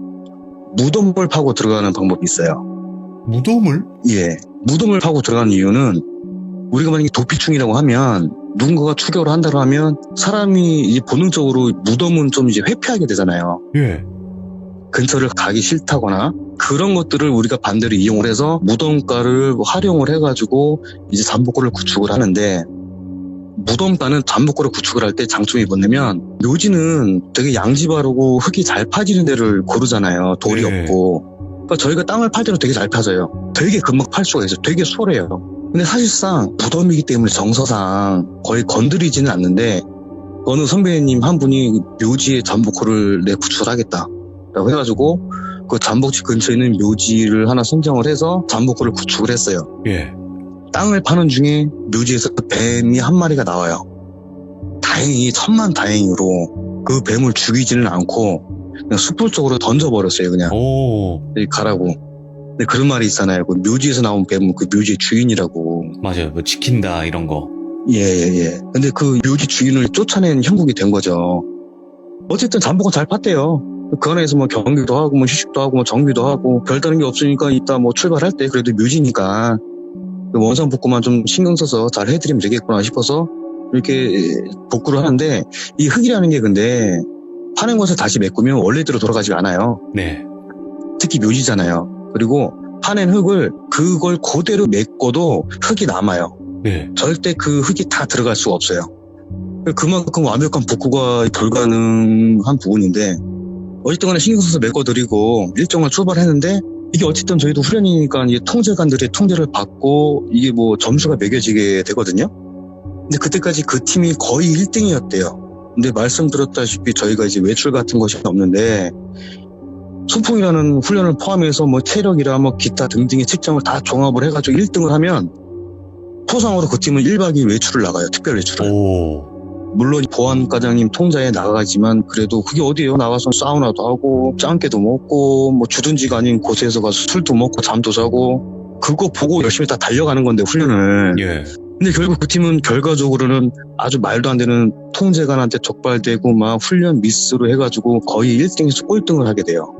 무덤을 파고 들어가는 방법이 있어요. 무덤을? 예. 무덤을 파고 들어가는 이유는 우리가 만약에 도피충이라고 하면 누군가가 추격을 한다고 하면 사람이 이제 본능적으로 무덤은 좀 이제 회피하게 되잖아요. 예. 근처를 가기 싫다거나 그런 것들을 우리가 반대로 이용을 해서 무덤가를 활용을 해가지고 이제 잠복고를 구축을 하는데 무덤가는 잠복고를 구축을 할 때 장점이 뭐냐면 묘지는 되게 양지 바르고 흙이 잘 파지는 데를 고르잖아요. 돌이 네. 없고. 그러니까 저희가 땅을 팔 때도 되게 잘 파져요. 되게 금방 팔 수가 있어요. 되게 수월해요. 근데 사실상 무덤이기 때문에 정서상 거의 건드리지는 않는데 어느 선배님 한 분이 묘지에 잠복고를 내 구축을 하겠다라고 해가지고 그 잠복지 근처에 있는 묘지를 하나 선정을 해서 잠복고를 구축을 했어요. 예. 땅을 파는 중에 묘지에서 뱀이 한 마리가 나와요. 다행히 천만다행으로 그 뱀을 죽이지는 않고 그냥 숯불 쪽으로 던져버렸어요. 그냥 오. 여기 가라고. 근데 그런 말이 있잖아요. 그 묘지에서 나온 뱀은 그 묘지의 주인이라고. 맞아요. 뭐 지킨다 이런 거. 예. 근데 그 묘지 주인을 쫓아낸 형국이 된 거죠. 어쨌든 잠복은 잘 팠대요. 그 안에서 뭐 경기도 하고 뭐 휴식도 하고 뭐 정비도 하고 별다른 게 없으니까 이따 뭐 출발할 때 그래도 묘지니까 원상 복구만 좀 신경 써서 잘 해드리면 되겠구나 싶어서 이렇게 복구를 하는데 이 흙이라는 게 근데 파는 것을 다시 메꾸면 원래대로 돌아가지 않아요. 네. 특히 묘지잖아요. 그리고 파낸 흙을 그걸 그대로 메꿔도 흙이 남아요. 네. 절대 그 흙이 다 들어갈 수가 없어요. 그만큼 완벽한 복구가 불가능한 부분인데 어쨌든 간에 신경 써서 메꿔드리고 일정을 출발했는데 이게 어쨌든 저희도 후련이니까 이제 통제관들의 통제를 받고 이게 뭐 점수가 매겨지게 되거든요. 근데 그때까지 그 팀이 거의 1등이었대요. 근데 말씀드렸다시피 저희가 이제 외출 같은 것이 없는데 소풍이라는 훈련을 포함해서 뭐 체력이라 뭐 기타 등등의 측정을 다 종합을 해가지고 1등을 하면 포상으로 그 팀은 1박 2일 외출을 나가요. 특별 외출을. 오. 물론 보안과장님 통자에 나가지만 그래도 그게 어디예요? 나가서 사우나도 하고 짱깨도 먹고 뭐 주둔지가 아닌 곳에서 가서 술도 먹고 잠도 자고 그거 보고 열심히 다 달려가는 건데 훈련을. 예. 근데 결국 그 팀은 결과적으로는 아주 말도 안 되는 통제관한테 적발되고 막 훈련 미스로 해가지고 거의 1등에서 꼴등을 하게 돼요.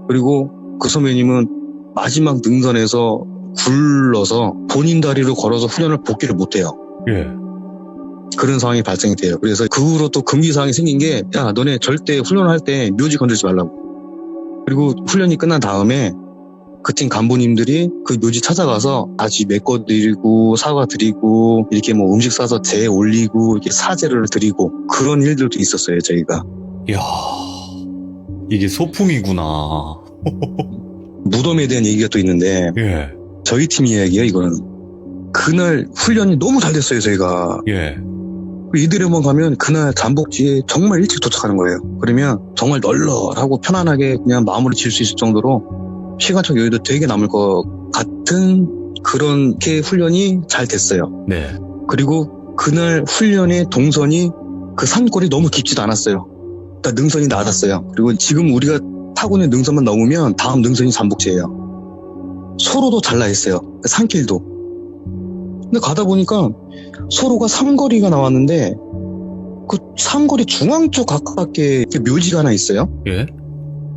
그리고 그 선배님은 마지막 능선에서 굴러서 본인 다리로 걸어서 훈련을 복귀를 못해요. 예. 그런 상황이 발생이 돼요. 그래서 그 후로 또 금기사항이 생긴 게, 야, 너네 절대 훈련을 할 때 묘지 건들지 말라고. 그리고 훈련이 끝난 다음에 그 팀 간부님들이 그 묘지 찾아가서 다시 메꿔드리고 사과드리고 이렇게 뭐 음식 싸서 재 올리고 이렇게 사죄를 드리고 그런 일들도 있었어요, 저희가. 이야. 이게 소풍이구나. 무덤에 대한 얘기가 또 있는데 예. 저희 팀 이야기예요, 이거는. 그날 훈련이 너무 잘 됐어요, 저희가. 예. 이들에만 가면 그날 잠복지에 정말 일찍 도착하는 거예요. 그러면 정말 널널하고 편안하게 그냥 마무리 지을 수 있을 정도로 시간적 여유도 되게 남을 것 같은 그렇게 훈련이 잘 됐어요. 네. 그리고 그날 훈련의 동선이 그 산골이 너무 깊지도 않았어요. 다 능선이 낮았어요. 그리고 지금 우리가 타고 있는 능선만 넘으면 다음 능선이 잠복지예요. 소로도 잘라 있어요. 산길도. 근데 가다 보니까 소로가 삼거리가 나왔는데 그 삼거리 중앙 쪽 가깝게 묘지가 하나 있어요. 예.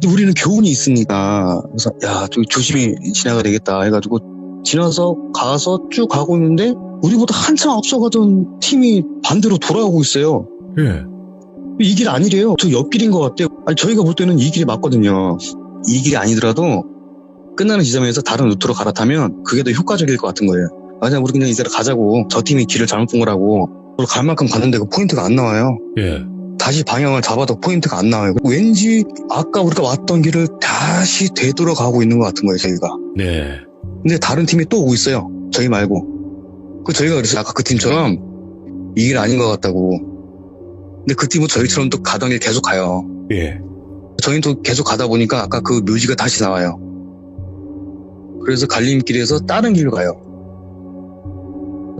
근데 우리는 교훈이 있으니까 그래서 야, 저기 조심히 지나가야 되겠다 해가지고 지나서 가서 쭉 가고 있는데 우리보다 한참 앞서가던 팀이 반대로 돌아오고 있어요. 예. 이 길 아니래요. 저 옆길인 것 같아요. 아니 저희가 볼 때는 이 길이 맞거든요. 이 길이 아니더라도 끝나는 지점에서 다른 루트로 갈아타면 그게 더 효과적일 것 같은 거예요. 그냥 우리 그냥 이대로 가자고. 저 팀이 길을 잘못 본 거라고. 우리 갈 만큼 갔는데 그 포인트가 안 나와요. 예. 다시 방향을 잡아도 포인트가 안 나와요. 왠지 아까 우리가 왔던 길을 다시 되돌아가고 있는 것 같은 거예요, 저희가. 네. 근데 다른 팀이 또 오고 있어요. 저희 말고. 그 저희가 그래서 아까 그 팀처럼 이 길 아닌 것 같다고. 근데 그 팀은 저희처럼 또 가던 길 계속 가요. 예. 저희는 또 계속 가다 보니까 아까 그 묘지가 다시 나와요. 그래서 갈림길에서 다른 길로 가요.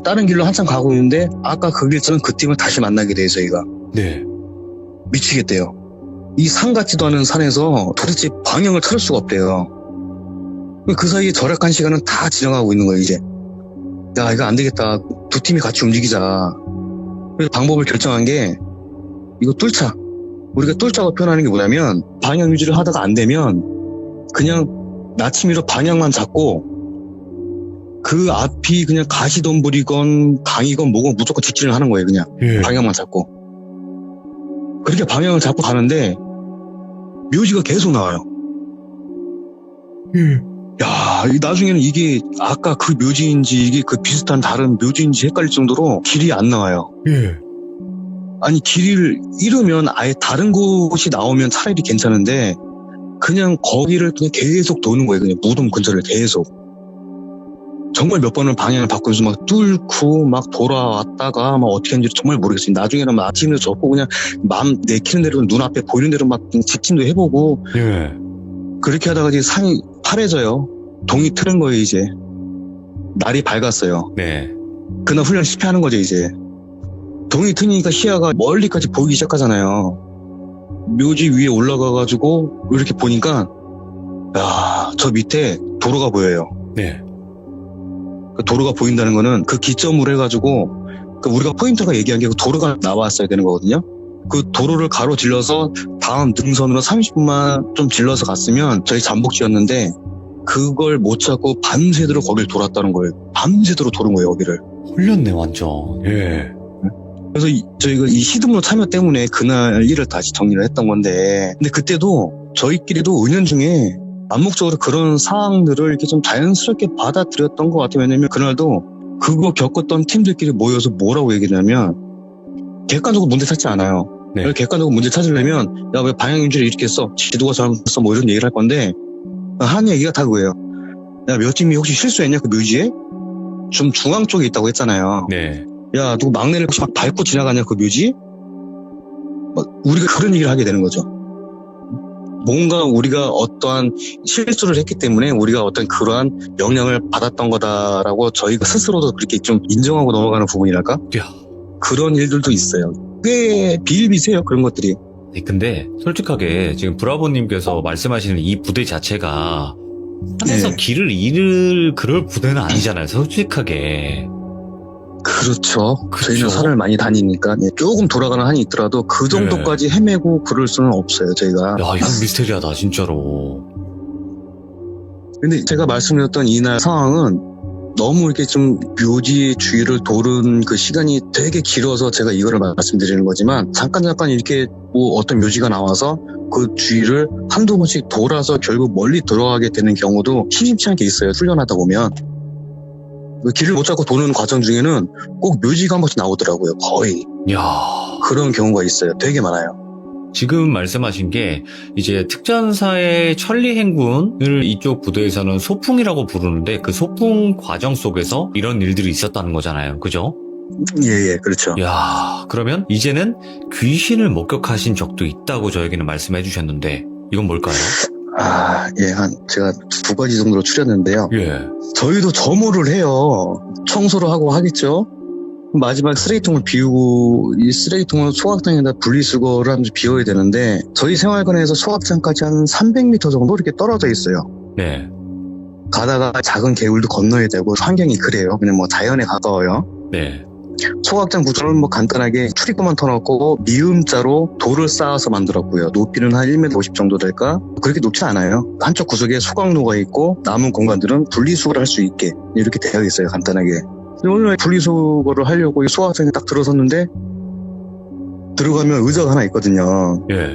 다른 길로 한참 가고 있는데 아까 그 길처럼 그 팀을 다시 만나게 돼요. 저희가 네. 미치겠대요. 이 산 같지도 않은 산에서 도대체 방향을 찾을 수가 없대요. 그 사이에 절약한 시간은 다 지나가고 있는 거예요. 이제 야 이거 안 되겠다. 두 팀이 같이 움직이자. 그래서 방법을 결정한 게 이거 뚫자. 우리가 뚫자고 표현하는 게 뭐냐면 방향 유지를 하다가 안 되면 그냥 나침이로 방향만 잡고 그 앞이 그냥 가시덤불이건 강이건 뭐건 무조건 직진을 하는 거예요. 그냥 예. 방향만 잡고 그렇게 방향을 잡고 가는데 묘지가 계속 나와요. 예. 야, 나중에는 이게 아까 그 묘지인지 이게 그 비슷한 다른 묘지인지 헷갈릴 정도로 길이 안 나와요. 예. 아니 길을 잃으면 아예 다른 곳이 나오면 차라리 괜찮은데 그냥 거기를 그냥 계속 도는 거예요. 그냥 무덤 근처를 계속. 정말 몇 번을 방향을 바꾸면서 막 뚫고 막 돌아왔다가 막 어떻게 하는지 정말 모르겠어요. 나중에는 막 아침에도 접고 그냥 마음 내키는 대로 눈앞에 보이는 대로 막 직진도 해보고 예. 그렇게 하다가 이제 산이 파래져요. 동이 트는 거예요 이제. 날이 밝았어요. 네. 그날 훈련 실패하는 거죠 이제. 동이 트니까 시야가 멀리까지 보이기 시작하잖아요. 묘지 위에 올라가가지고 이렇게 보니까 야, 저 밑에 도로가 보여요. 네. 그 도로가 보인다는 거는 그 기점으로 해가지고 그 우리가 포인터가 얘기한 게 그 도로가 나왔어야 되는 거거든요. 그 도로를 가로질러서 다음 능선으로 30분만 좀 질러서 갔으면 저희 잠복지였는데 그걸 못 찾고 밤새도록 거길 돌았다는 거예요. 밤새도록 도는 거예요 거기를. 홀렸네 완전. 예. 그래서 저희가 이 시드문호 참여 때문에 그날 일을 다시 정리를 했던 건데 근데 그때도 저희끼리도 은연중에 암묵적으로 그런 상황들을 이렇게 좀 자연스럽게 받아들였던 것 같아요. 왜냐면 그날도 그거 겪었던 팀들끼리 모여서 뭐라고 얘기하냐면 객관적으로 문제 찾지 않아요. 네. 객관적으로 문제 찾으려면 야 왜 방향 유지를 이렇게 했어? 지도가 잘못했어? 뭐 이런 얘기를 할 건데 한 얘기가 다 그거예요. 야 몇 팀이 혹시 실수했냐 그 묘지에? 좀 중앙 쪽에 있다고 했잖아요. 네. 야 누구 막내를 혹시 막 밟고 지나가냐 그 묘지? 막 우리가 그런 얘기를 하게 되는 거죠. 뭔가 우리가 어떠한 실수를 했기 때문에 우리가 어떤 그러한 영향을 받았던 거다라고 저희가 스스로도 그렇게 좀 인정하고 넘어가는 부분이랄까? 야. 그런 일들도 있어요. 꽤 비일비재해요 그런 것들이. 네, 근데 솔직하게 지금 브라보님께서 말씀하시는 이 부대 자체가 산에서 네. 길을 잃을 그럴 부대는 아니잖아요. 솔직하게. 그렇죠. 그렇죠. 저희는 산을 많이 다니니까 조금 돌아가는 한이 있더라도 그 정도까지 헤매고 그럴 수는 없어요 저희가. 야, 이건 미스테리하다 진짜로. 근데 제가 말씀드렸던 이날 상황은 너무 이렇게 좀 묘지 주위를 도는 그 시간이 되게 길어서 제가 이거를 말씀드리는 거지만 잠깐 이렇게 뭐 어떤 묘지가 나와서 그 주위를 한두 번씩 돌아서 결국 멀리 들어가게 되는 경우도 심심치 않게 있어요. 훈련하다 보면. 그 길을 못 찾고 도는 과정 중에는 꼭 묘지가 한 번씩 나오더라고요. 거의. 야. 그런 경우가 있어요. 되게 많아요. 지금 말씀하신 게 이제 특전사의 천리 행군을 이쪽 부대에서는 소풍이라고 부르는데 그 소풍 과정 속에서 이런 일들이 있었다는 거잖아요. 그죠? 예, 그렇죠. 야, 그러면 이제는 귀신을 목격하신 적도 있다고 저에게는 말씀해 주셨는데 이건 뭘까요? 제가 2가지 정도로 추렸는데요. 예. 저희도 점호를 해요. 청소를 하고 하겠죠. 마지막 쓰레기통을 비우고 이 쓰레기통을 소각장에다 분리수거를 하면서 비워야 되는데 저희 생활관에서 소각장까지 한 300m 정도 이렇게 떨어져 있어요. 네. 가다가 작은 개울도 건너야 되고 환경이 그래요. 그냥 뭐 자연에 가까워요. 네. 소각장 구조는 뭐 간단하게 출입구만 터놓고 미음자로 돌을 쌓아서 만들었고요. 높이는 한 1m 50 정도 될까? 그렇게 높지 않아요. 한쪽 구석에 소각로가 있고 남은 공간들은 분리수거를 할 수 있게 이렇게 되어 있어요. 간단하게. 오늘 분리수거를 하려고 소각장에 딱 들어섰는데 들어가면 의자가 하나 있거든요. 예.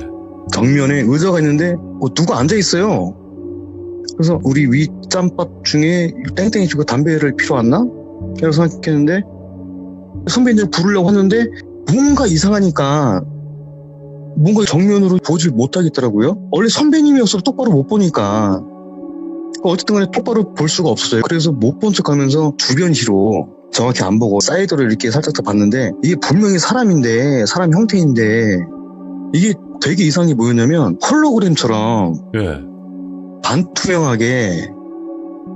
정면에 의자가 있는데 누가 앉아있어요. 그래서 우리 윗짬밥 중에 땡땡이 주고 담배를 피러 왔나? 그래서 생각했는데 선배님 부르려고 하는데 뭔가 이상하니까 뭔가 정면으로 보질 못하겠더라고요. 원래 선배님이었어도 똑바로 못 보니까 어쨌든 간에 똑바로 볼 수가 없었어요. 그래서 못 본 척하면서 주변시로 정확히 안 보고 사이드를 이렇게 살짝 봤는데 이게 분명히 사람인데 사람 형태인데 이게 되게 이상한 게 뭐였냐면 홀로그램처럼 예. 반투명하게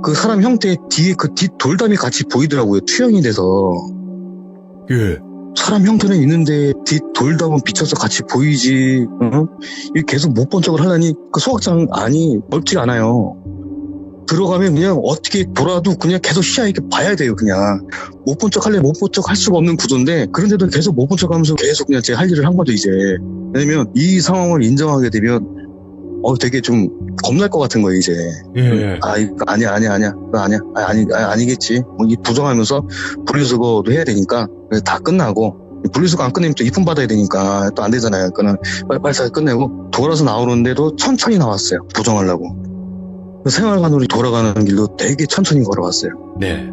그 사람 형태 뒤에 그 뒷돌담이 같이 보이더라고요. 투영이 돼서. 예. 사람 형태는 있는데 뒷돌담은 비쳐서 같이 보이지. 이게 계속 못 본 척을 하려니 그 소각장 안이 넓지가 않아요. 들어가면 그냥 어떻게 돌아도 그냥 계속 시야 있게 봐야 돼요. 그냥 못 본 척 할래 못 본 척 할 수가 없는 구조인데, 그런데도 계속 못 본 척 하면서 계속 그냥 제 할 일을 한 거죠 이제. 왜냐면 이 상황을 인정하게 되면 되게 좀 겁날 것 같은 거예요 이제. 예. 이거 아니야 그거 아니야. 아니겠지. 이 부정하면서 분리수거도 해야 되니까 다 끝나고, 분리수거 안 끝내면 또 입금 받아야 되니까 또 안 되잖아요. 그거는 빨리 끝내고 돌아서 나오는데도 천천히 나왔어요. 부정하려고. 생활관으로 돌아가는 길도 되게 천천히 걸어갔어요. 네.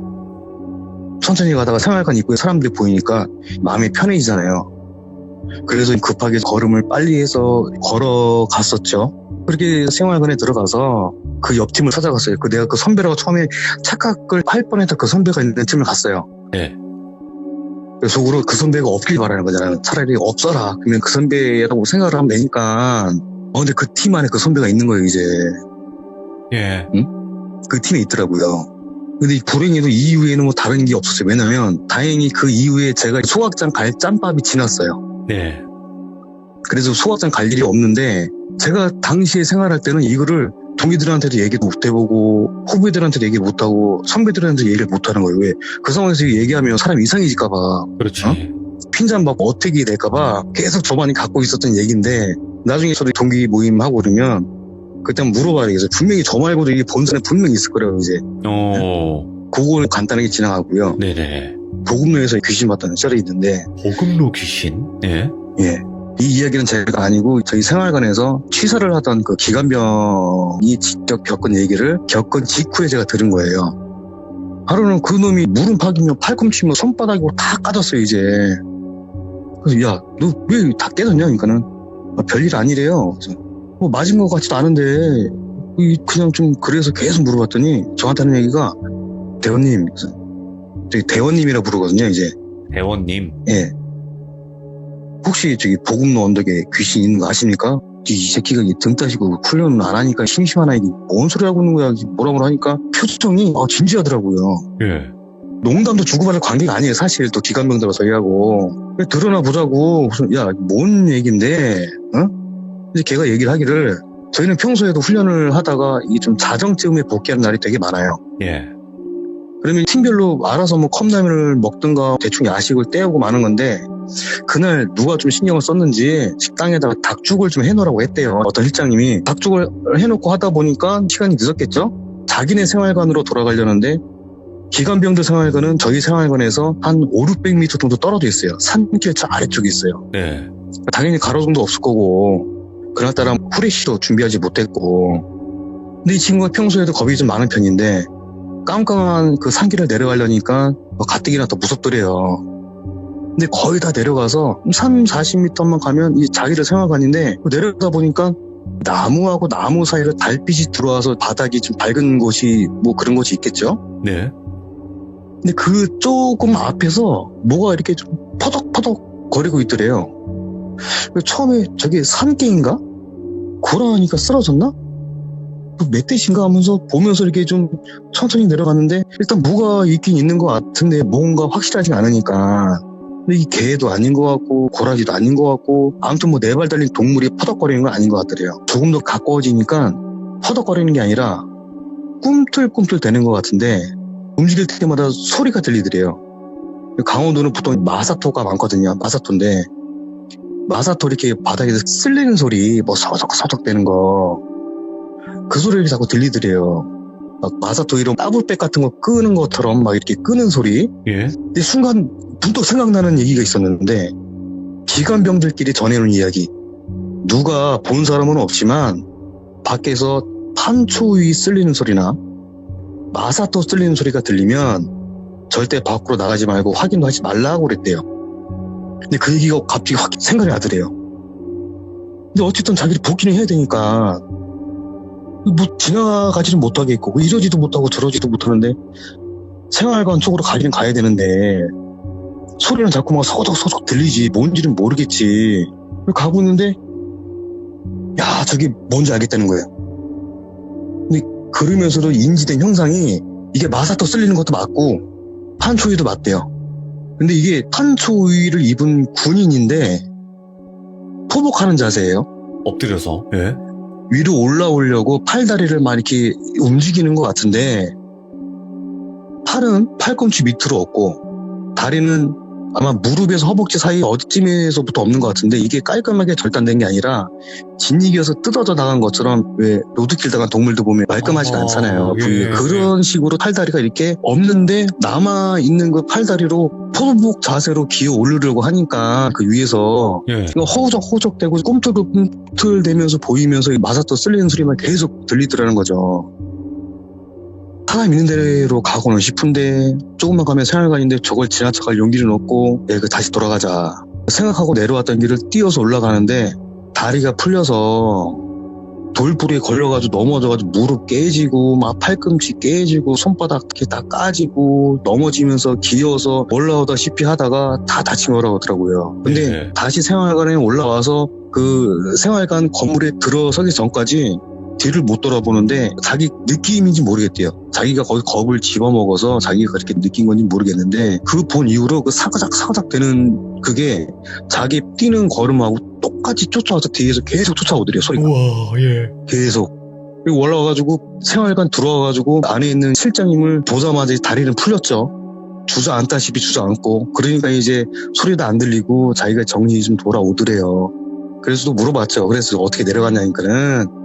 천천히 가다가 생활관 입구에 사람들이 보이니까 마음이 편해지잖아요. 그래서 급하게 걸음을 빨리 해서 걸어갔었죠. 그렇게 생활관에 들어가서 그 옆 팀을 찾아갔어요. 내가 그 선배라고 처음에 착각을 할 뻔했던 그 선배가 있는 팀을 갔어요. 네. 속으로 그 선배가 없길 바라는 거잖아요. 차라리 없어라. 그러면 그 선배라고 생각을 하면 되니까. 근데 그 팀 안에 그 선배가 있는 거예요, 이제. 예. 그 팀에 있더라고요. 근데 불행히도 이 이후에는 뭐 다른 게 없었어요. 왜냐면 다행히 그 이후에 제가 소각장 갈 짬밥이 지났어요. 네. 그래서 소각장 갈 일이 없는데, 제가 당시에 생활할 때는 이거를 동기들한테도 얘기도 못 해보고 후배들한테도 얘기 못하고 선배들한테도 얘기를 못하는 거예요. 왜? 그 상황에서 얘기하면 사람 이상해질까봐, 그렇지. 핀잔 받고 어떻게 될까봐 계속 저만이 갖고 있었던 얘기인데, 나중에 저도 동기 모임하고 그러면 그때 물어봐야 되겠어요. 분명히 저 말고도 이게 본선에 분명히 있을 거라고 이제. 그걸 간단하게 지나가고요. 네네. 보급로에서 귀신 봤다는 썰이 있는데, 보급로 귀신? 예. 예. 이 이야기는 제가 아니고 저희 생활관에서 취사를 하던 그 기관병이 직접 겪은 얘기를 겪은 직후에 제가 들은 거예요. 하루는 그 놈이 무릎 파기며 팔꿈치며 손바닥으로 다 까졌어요 이제. 그래서 야, 너 왜 다 깨졌냐? 그러니까는 별일 아니래요. 그래서 뭐 맞은 것 같지도 않은데 그냥 좀 그래서 계속 물어봤더니 저한테 하는 얘기가, 대원님, 저기 대원님이라 부르거든요 이제. 대원님. 예. 혹시 저기 보급로 언덕에 귀신 있는 거 아십니까? 이 새끼가 등 따시고 훈련을 안 하니까 심심하나, 이게 뭔 소리 하고 있는 거야, 뭐라 하니까 표정이 진지하더라고요. 예. 농담도 주고받을 관계가 아니에요 사실. 또 기관병들하고 저희하고 드러나 보자고. 야, 뭔 얘긴데, 이제 걔가 얘기를 하기를, 저희는 평소에도 훈련을 하다가 이 좀 자정쯤에 복귀하는 날이 되게 많아요. 예. 그러면 팀별로 알아서 뭐 컵라면을 먹든가 대충 야식을 때우고 마는 건데, 그날 누가 좀 신경을 썼는지 식당에다가 닭죽을 좀 해놓으라고 했대요. 어떤 실장님이 닭죽을 해놓고 하다 보니까 시간이 늦었겠죠? 자기네 생활관으로 돌아가려는데, 기관병들 생활관은 저희 생활관에서 한 500-600m 정도 떨어져 있어요. 산길 저 아래쪽에 있어요. 네. 당연히 가로등도 없을 거고, 그날따라 후레쉬도 준비하지 못했고. 근데 이 친구가 평소에도 겁이 좀 많은 편인데 깜깜한 그 산길을 내려가려니까 가뜩이나 더 무섭더래요. 근데 거의 다 내려가서 30-40m만 가면 이 자기를 생활관인데, 내려가다 보니까 나무하고 나무 사이로 달빛이 들어와서 바닥이 좀 밝은 곳이 뭐 그런 곳이 있겠죠? 네. 근데 그 조금 앞에서 뭐가 이렇게 좀 퍼덕퍼덕 거리고 있더래요. 처음에 저게 산개인가? 고라니까 쓰러졌나? 멧돼지인가 하면서 보면서 이렇게 좀 천천히 내려갔는데, 일단 뭐가 있긴 있는 것 같은데 뭔가 확실하지 않으니까. 근데 이 개도 아닌 것 같고 고라지도 아닌 것 같고, 아무튼 뭐 네 발 달린 동물이 퍼덕거리는 건 아닌 것 같더래요. 조금 더 가까워지니까 퍼덕거리는 게 아니라 꿈틀꿈틀 대는 것 같은데, 움직일 때마다 소리가 들리더래요. 강원도는 보통 마사토가 많거든요. 마사토인데 마사토 이렇게 바닥에서 쓸리는 소리, 뭐 서적서적 되는 거, 그 소리를 자꾸 들리더래요. 막 마사토 이런 따블백 같은 거 끄는 것처럼 막 이렇게 끄는 소리. 예. 근데 순간 문득 생각나는 얘기가 있었는데, 기관병들끼리 전해놓은 이야기. 누가 본 사람은 없지만 밖에서 탄초위 쓸리는 소리나 마사토 쓸리는 소리가 들리면 절대 밖으로 나가지 말고 확인도 하지 말라고 그랬대요. 근데 그 얘기가 갑자기 확 생각이 나더래요. 근데 어쨌든 자기를 복귀는 해야 되니까 뭐 지나가지는 못하겠고 이러지도 못하고 저러지도 못하는데 생활관 쪽으로 가긴 가야 되는데 소리는 자꾸 막 서적서적 들리지 뭔지는 모르겠지. 가고 있는데 야, 저게 뭔지 알겠다는 거예요. 근데 그러면서도 인지된 형상이 이게 마사토 쓸리는 것도 맞고 판초위도 맞대요. 근데 이게 판초위를 입은 군인인데 포복하는 자세예요. 엎드려서. 예. 위로 올라오려고 팔다리를 막 이렇게 움직이는 것 같은데 팔은 팔꿈치 밑으로 없고 다리는 아마 무릎에서 허벅지 사이 어디쯤에서부터 없는 것 같은데 이게 깔끔하게 절단된 게 아니라 짓이겨서 뜯어져 나간 것처럼 왜 로드킬 당한 동물도 보면 말끔하지가 않잖아요. 예, 그런 식으로 팔다리가 이렇게 없는데 남아있는 그 팔다리로 포복 자세로 기어 오르려고 하니까 그 위에서 예. 허우적허우적대고 꿈틀꿈틀대면서 보이면서 마사토 쓸리는 소리만 계속 들리더라는 거죠. 사람 있는 데로 가고는 싶은데 조금만 가면 생활관인데 저걸 지나쳐갈 용기는 없고 다시 돌아가자 생각하고 내려왔던 길을 뛰어서 올라가는데 다리가 풀려서 돌부리에 걸려가지고 넘어져가지고 무릎 깨지고 막 팔꿈치 깨지고 손바닥 이렇게 다 까지고 넘어지면서 기어서 올라오다시피 하다가 다 다친 거라고 하더라고요. 근데 네. 다시 생활관에 올라와서 그 생활관 건물에 들어서기 전까지 뒤를 못 돌아보는데 자기 느낌인지 모르겠대요. 자기가 거기 겁을 집어먹어서 자기가 그렇게 느낀 건지 모르겠는데 그 본 이후로 그 사그작 되는 그게 자기 뛰는 걸음하고 똑같이 쫓아와서 뒤에서 계속 쫓아오더래요. 소리가. 우와, 예. 계속. 그리고 올라와가지고 생활관 들어와가지고 안에 있는 실장님을 보자마자 다리는 풀렸죠. 주저앉다시피 주저앉고 그러니까 이제 소리도 안 들리고 자기가 정신이 좀 돌아오더래요. 그래서 또 물어봤죠. 그래서 어떻게 내려갔냐니까는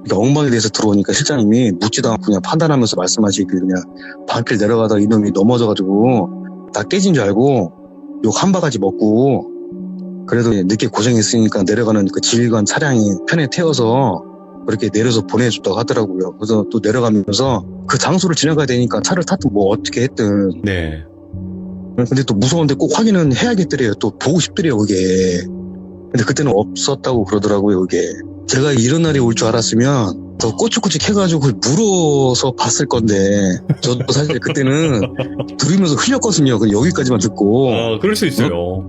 엉망이 돼서 들어오니까 실장님이 묻지도 않고 그냥 판단하면서 말씀하시길 그냥 반길 내려가다가 이놈이 넘어져가지고 다 깨진 줄 알고 욕 한 바가지 먹고 그래도 늦게 고생했으니까 내려가는 그 지휘관 차량이 편에 태워서 그렇게 내려서 보내줬다고 하더라고요. 그래서 또 내려가면서 그 장소를 지나가야 되니까 차를 탔든 뭐 어떻게 했든 네. 근데 또 무서운데 꼭 확인은 해야겠더래요. 또 보고 싶더래요 그게. 근데 그때는 없었다고 그러더라고요 그게. 제가 이런 날이 올 줄 알았으면 더 꼬치꼬치 해가지고 그걸 물어서 봤을 건데 저도 사실 그때는 들으면서 흘렸거든요. 여기까지만 듣고 그럴 수 있어요.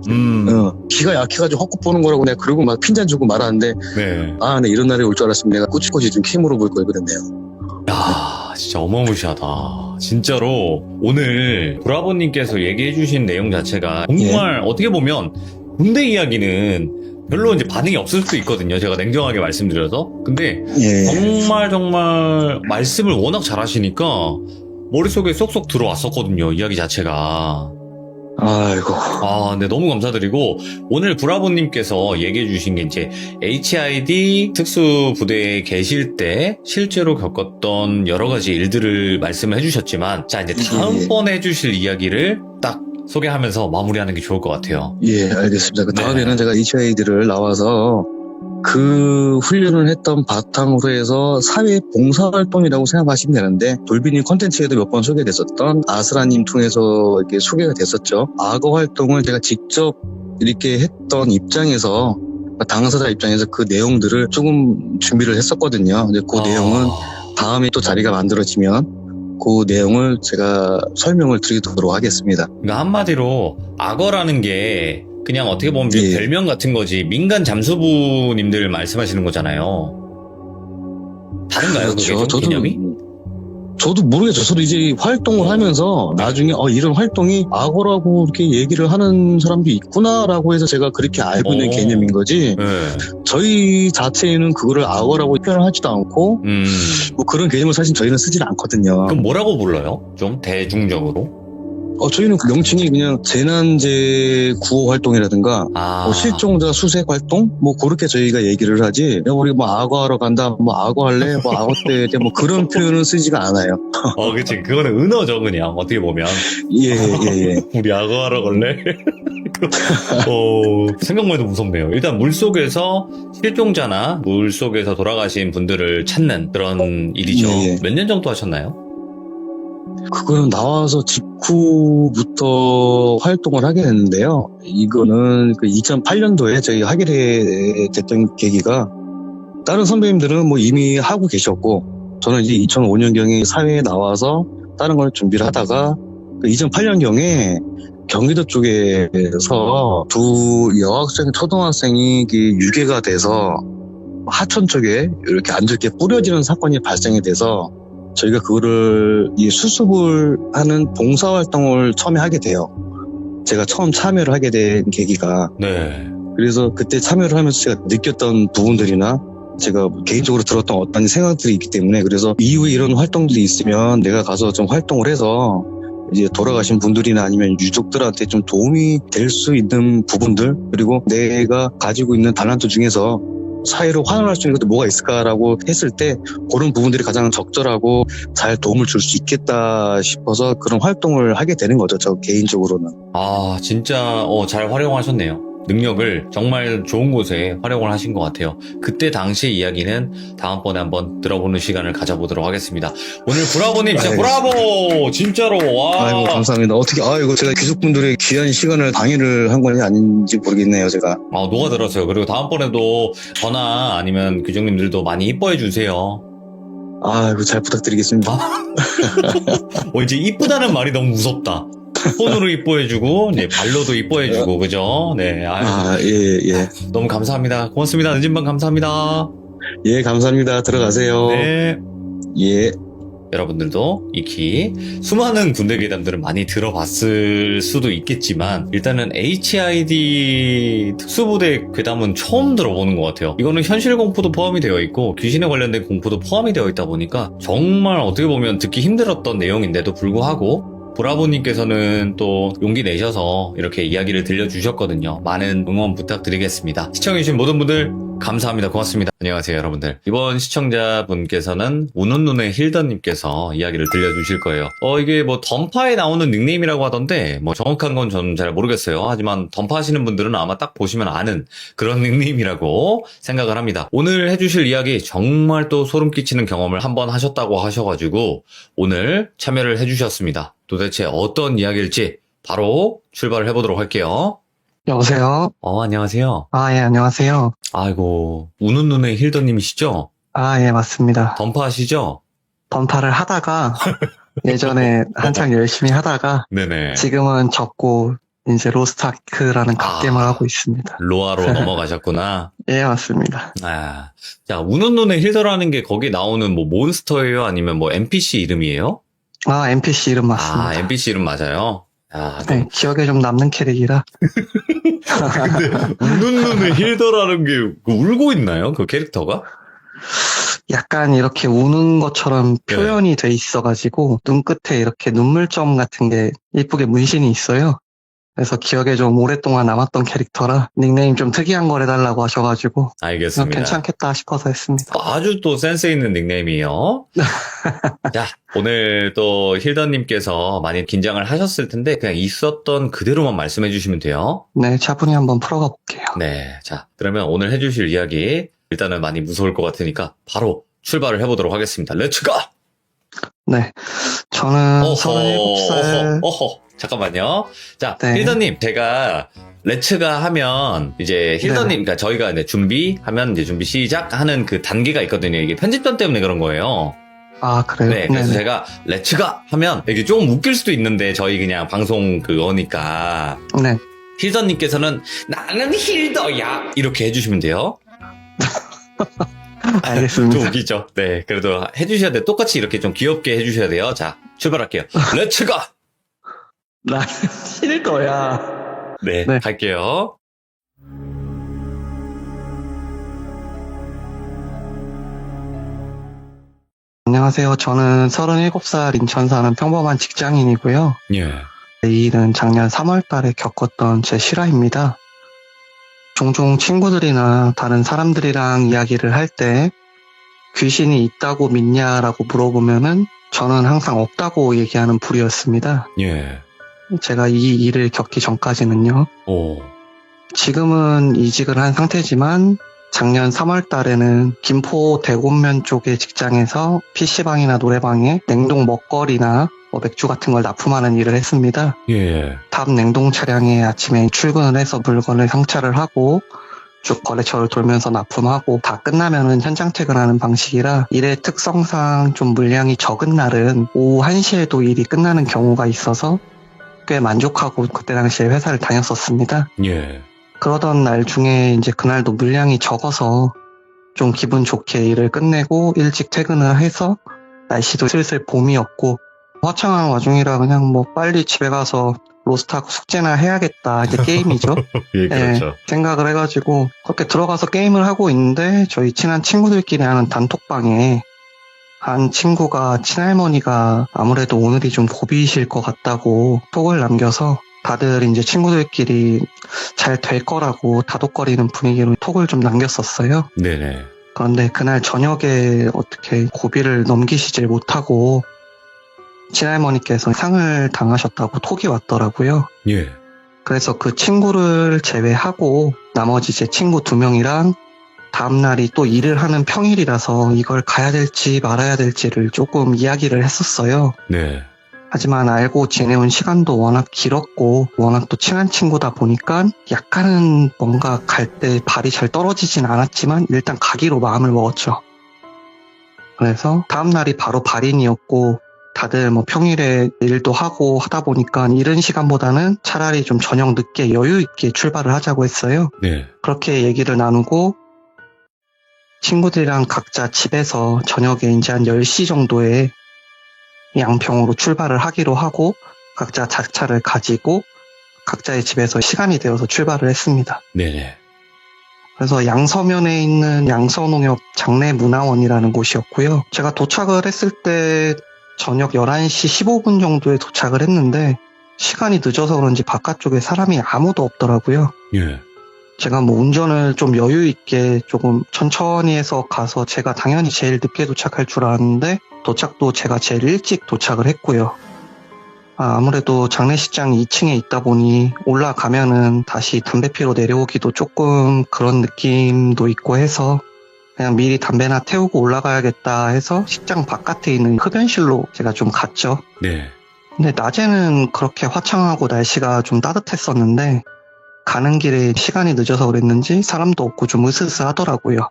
귀가 약해가지고 헛구 보는 거라고 내가 그러고 막 핀잔 주고 말하는데 네. 네, 이런 날이 올 줄 알았으면 내가 꼬치꼬치 좀 캐 물어볼 걸 그랬네요. 야, 진짜 어마무시하다. 진짜로 오늘 브라보님께서 얘기해주신 내용 자체가 정말 어떻게 보면 군대 이야기는 별로 이제 반응이 없을 수도 있거든요. 제가 냉정하게 말씀드려서. 근데 정말 말씀을 워낙 잘하시니까 머릿속에 쏙쏙 들어왔었거든요. 이야기 자체가. 아이고. 네, 너무 감사드리고 오늘 브라보님께서 얘기해주신 게 이제 HID 특수부대에 계실 때 실제로 겪었던 여러 가지 일들을 말씀을 해주셨지만 자, 이제 다음번에 해주실 이야기를 딱 소개하면서 마무리하는 게 좋을 것 같아요. 예, 알겠습니다. 그 다음에는 제가 HID를 나와서 그 훈련을 했던 바탕으로 해서 사회 봉사활동이라고 생각하시면 되는데 돌비님 콘텐츠에도 몇 번 소개됐었던 아스라님 통해서 이렇게 소개가 됐었죠. 악어 활동을 제가 직접 이렇게 했던 입장에서 당사자 입장에서 그 내용들을 조금 준비를 했었거든요. 근데 그 내용은 다음에 또 자리가 만들어지면 그 내용을 제가 설명을 드리도록 하겠습니다. 그러니까 한마디로 악어라는 게 그냥 어떻게 보면 별명 같은 거지 민간 잠수부님들 말씀하시는 거잖아요. 다른가요? 그렇죠. 그게 좀 개념이? 저도 모르겠죠. 저도 이제 활동을 하면서 나중에 이런 활동이 악어라고 이렇게 얘기를 하는 사람도 있구나라고 해서 제가 그렇게 알고 있는 개념인 거지. 네. 저희 자체에는 그거를 악어라고 표현을 하지도 않고 뭐 그런 개념을 사실 저희는 쓰지는 않거든요. 그럼 뭐라고 불러요? 좀 대중적으로? 저희는 그 명칭이 그냥 재난재 구호 활동이라든가 뭐 실종자 수색 활동 뭐 그렇게 저희가 얘기를 하지. 우리 뭐 악어하러 간다, 뭐 악어 할래, 뭐 악어 때 뭐 그런 표현은 쓰지가 않아요. 그치. 그거는 은어죠, 그냥 어떻게 보면. 예. 우리 악어하러 갈래? 생각만 해도 무섭네요. 일단 물속에서 실종자나 물속에서 돌아가신 분들을 찾는 그런 일이죠. 몇 년 정도 하셨나요? 그거는 나와서 직후부터 활동을 하게 됐는데요. 이거는 그 2008년도에 저희 하게 됐던 계기가 다른 선배님들은 뭐 이미 하고 계셨고 저는 이제 2005년경에 사회에 나와서 다른 걸 준비를 하다가 그 2008년경에 경기도 쪽에서 두 여학생, 초등학생이 유괴가 돼서 하천 쪽에 이렇게 안 좋게 뿌려지는 사건이 발생이 돼서 저희가 그거를 이 수습을 하는 봉사활동을 처음에 하게 돼요. 제가 처음 참여를 하게 된 계기가. 네. 그래서 그때 참여를 하면서 제가 느꼈던 부분들이나 제가 개인적으로 들었던 어떤 생각들이 있기 때문에, 그래서 이후에 이런 활동들이 있으면 내가 가서 좀 활동을 해서 이제 돌아가신 분들이나 아니면 유족들한테 좀 도움이 될 수 있는 부분들, 그리고 내가 가지고 있는 달란트 중에서 사회로 환원할 수 있는 것도 뭐가 있을까라고 했을 때 그런 부분들이 가장 적절하고 잘 도움을 줄 수 있겠다 싶어서 그런 활동을 하게 되는 거죠. 저 개인적으로는. 아, 진짜 잘 활용하셨네요. 능력을 정말 좋은 곳에 활용을 하신 것 같아요. 그때 당시 이야기는 다음번에 한번 들어보는 시간을 가져보도록 하겠습니다. 오늘 브라보님 진짜 아이고. 브라보! 진짜로 와. 아이고, 감사합니다. 어떻게 이거 제가 귀족분들의 귀한 시간을 방해를 한 건지 아닌지 모르겠네요, 제가. 녹아들었어요. 그리고 다음번에도 저나 아니면 규정님들도 많이 이뻐해 주세요. 아이고, 잘 부탁드리겠습니다. 이제 이쁘다는 말이 너무 무섭다. 손으로 이뻐해주고, 네, 발로도 이뻐해주고, 그죠? 네, 예. 너무 감사합니다. 고맙습니다. 늦은 밤 감사합니다. 예, 감사합니다. 들어가세요. 네. 예. 여러분들도 익히 수많은 군대 괴담들을 많이 들어봤을 수도 있겠지만 일단은 HID 특수부대 괴담은 처음 들어보는 것 같아요. 이거는 현실 공포도 포함이 되어 있고 귀신에 관련된 공포도 포함이 되어 있다 보니까 정말 어떻게 보면 듣기 힘들었던 내용인데도 불구하고 브라보님께서는 또 용기 내셔서 이렇게 이야기를 들려주셨거든요. 많은 응원 부탁드리겠습니다. 시청해주신 모든 분들 감사합니다. 고맙습니다. 안녕하세요, 여러분들. 이번 시청자분께서는 우는 눈의 힐더님께서 이야기를 들려주실 거예요. 이게 뭐 던파에 나오는 닉네임이라고 하던데 뭐 정확한 건 저는 잘 모르겠어요. 하지만 던파 하시는 분들은 아마 딱 보시면 아는 그런 닉네임이라고 생각을 합니다. 오늘 해주실 이야기 정말 또 소름 끼치는 경험을 한번 하셨다고 하셔가지고 오늘 참여를 해주셨습니다. 도대체 어떤 이야기일지 바로 출발을 해보도록 할게요. 여보세요? 안녕하세요. 예, 안녕하세요. 아이고, 우는 눈의 힐더님이시죠? 예, 맞습니다. 던파 하시죠? 던파를 하다가, 예전에 한창 열심히 하다가, 네네. 지금은 접고, 이제 로스트아크라는 갓겜을 하고 있습니다. 로아로 넘어가셨구나. 예, 맞습니다. 자, 우는 눈의 힐더라는 게 거기 나오는 뭐 몬스터예요? 아니면 뭐 NPC 이름이에요? NPC 이름 맞습니다. NPC 이름 맞아요? 네, 기억에 좀 남는 캐릭이라. 근데 우는 눈의 힐더라는 게 울고 있나요? 그 캐릭터가? 약간 이렇게 우는 것처럼 표현이 돼 있어가지고, 눈끝에 이렇게 눈물점 같은 게 예쁘게 문신이 있어요. 그래서 기억에 좀 오랫동안 남았던 캐릭터라 닉네임 좀 특이한 걸 해달라고 하셔가지고 알겠습니다. 괜찮겠다 싶어서 했습니다. 아주 또 센스 있는 닉네임이에요. 자, 오늘 또 힐더님께서 많이 긴장을 하셨을 텐데 그냥 있었던 그대로만 말씀해 주시면 돼요. 네, 차분히 한번 풀어가 볼게요. 네, 자, 그러면 오늘 해주실 이야기 일단은 많이 무서울 것 같으니까 바로 출발을 해보도록 하겠습니다. 렛츠고! 네, 저는 37살. 잠깐만요. 자, 네. 힐더님, 제가 레츠가 하면 이제 힐더님, 그러니까 저희가 이제 준비하면 이제 준비 시작하는 그 단계가 있거든요. 이게 편집점 때문에 그런 거예요. 그래요? 네, 그래서 네네. 제가 레츠가 하면 이게 조금 웃길 수도 있는데 저희 그냥 방송 그거니까 네. 힐더님께서는 나는 힐더야 이렇게 해주시면 돼요. 알겠습니다. 좀 웃기죠? 네, 그래도 해주셔야 돼요. 똑같이 이렇게 좀 귀엽게 해주셔야 돼요. 자, 출발할게요. 렛츠가! 나 힐더야. 네, 네. 갈게요. 안녕하세요. 저는 37살 인천 사는 평범한 직장인이고요. 예. 이 일은 작년 3월 달에 겪었던 제 실화입니다. 종종 친구들이나 다른 사람들이랑 이야기를 할 때 귀신이 있다고 믿냐라고 물어보면은 저는 항상 없다고 얘기하는 부류였습니다. 예. 제가 이 일을 겪기 전까지는요. 오. 지금은 이직을 한 상태지만 작년 3월 달에는 김포 대곡면 쪽의 직장에서 PC방이나 노래방에 냉동 먹거리나 맥주 같은 걸 납품하는 일을 했습니다. 예. 탑 냉동 차량에 아침에 출근을 해서 물건을 상차를 하고 쭉 거래처를 돌면서 납품하고 다 끝나면은 현장 퇴근하는 방식이라 일의 특성상 좀 물량이 적은 날은 오후 1시에도 일이 끝나는 경우가 있어서 꽤 만족하고 그때 당시에 회사를 다녔었습니다. 예. 그러던 날 중에 이제 그날도 물량이 적어서 좀 기분 좋게 일을 끝내고 일찍 퇴근을 해서 날씨도 슬슬 봄이었고 화창한 와중이라 그냥 뭐 빨리 집에 가서 로스트하고 숙제나 해야겠다. 이제 게임이죠. 예, 그렇죠. 네, 생각을 해가지고 그렇게 들어가서 게임을 하고 있는데 저희 친한 친구들끼리 하는 단톡방에 한 친구가 친할머니가 아무래도 오늘이 좀 고비이실 것 같다고 톡을 남겨서 다들 이제 친구들끼리 잘 될 거라고 다독거리는 분위기로 톡을 좀 남겼었어요. 네네. 그런데 그날 저녁에 어떻게 고비를 넘기시질 못하고 친할머니께서 상을 당하셨다고 톡이 왔더라고요. 예. 그래서 그 친구를 제외하고 나머지 제 친구 2명이랑 다음날이 또 일을 하는 평일이라서 이걸 가야 될지 말아야 될지를 조금 이야기를 했었어요. 네. 하지만 알고 지내온 시간도 워낙 길었고 워낙 또 친한 친구다 보니까 약간은 뭔가 갈 때 발이 잘 떨어지진 않았지만 일단 가기로 마음을 먹었죠. 그래서 다음날이 바로 발인이었고 다들 뭐 평일에 일도 하고 하다 보니까 이른 시간보다는 차라리 좀 저녁 늦게 여유 있게 출발을 하자고 했어요. 네. 그렇게 얘기를 나누고 친구들이랑 각자 집에서 저녁에 이제 한 10시 정도에 양평으로 출발을 하기로 하고 각자 자차를 가지고 각자의 집에서 시간이 되어서 출발을 했습니다. 네네. 그래서 양서면에 있는 양서농협 장례문화원이라는 곳이었고요. 제가 도착을 했을 때 저녁 11시 15분 정도에 도착을 했는데 시간이 늦어서 그런지 바깥쪽에 사람이 아무도 없더라고요. 예. 제가 뭐 운전을 좀 여유 있게 조금 천천히 해서 가서 제가 당연히 제일 늦게 도착할 줄 알았는데 도착도 제가 제일 일찍 도착을 했고요. 아무래도 장례식장이 2층에 있다 보니 올라가면은 다시 담배 피러 내려오기도 조금 그런 느낌도 있고 해서 그냥 미리 담배나 태우고 올라가야겠다 해서 식장 바깥에 있는 흡연실로 제가 좀 갔죠. 네. 근데 낮에는 그렇게 화창하고 날씨가 좀 따뜻했었는데 가는 길에 시간이 늦어서 그랬는지 사람도 없고 좀 으스스하더라고요.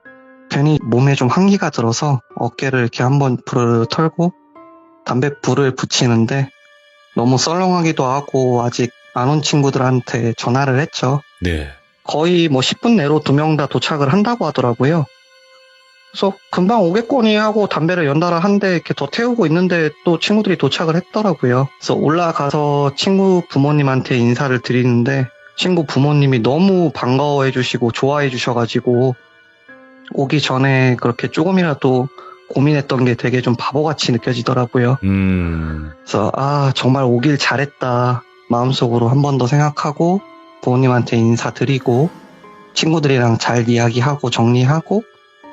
괜히 몸에 좀 한기가 들어서 어깨를 이렇게 한번 불을 털고 담배 불을 붙이는데 너무 썰렁하기도 하고 아직 안 온 친구들한테 전화를 했죠. 네. 거의 뭐 10분 내로 2명 다 도착을 한다고 하더라고요. 그래서 금방 오겠거니 하고 담배를 연달아 한 대 이렇게 더 태우고 있는데 또 친구들이 도착을 했더라고요. 그래서 올라가서 친구 부모님한테 인사를 드리는데 친구 부모님이 너무 반가워해 주시고 좋아해 주셔가지고 오기 전에 그렇게 조금이라도 고민했던 게 되게 좀 바보같이 느껴지더라고요. 그래서 정말 오길 잘했다 마음속으로 한 번 더 생각하고 부모님한테 인사드리고 친구들이랑 잘 이야기하고 정리하고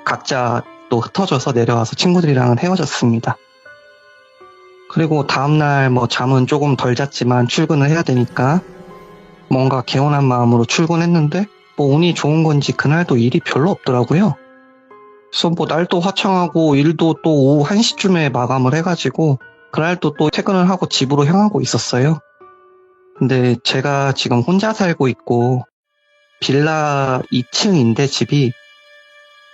각자 또 흩어져서 내려와서 친구들이랑은 헤어졌습니다. 그리고 다음날 뭐 잠은 조금 덜 잤지만 출근을 해야 되니까 뭔가 개운한 마음으로 출근했는데 뭐 운이 좋은 건지 그날도 일이 별로 없더라고요. 그래서 뭐 날도 화창하고 일도 또 오후 1시쯤에 마감을 해가지고 그날도 또 퇴근을 하고 집으로 향하고 있었어요. 근데 제가 지금 혼자 살고 있고 빌라 2층인데 집이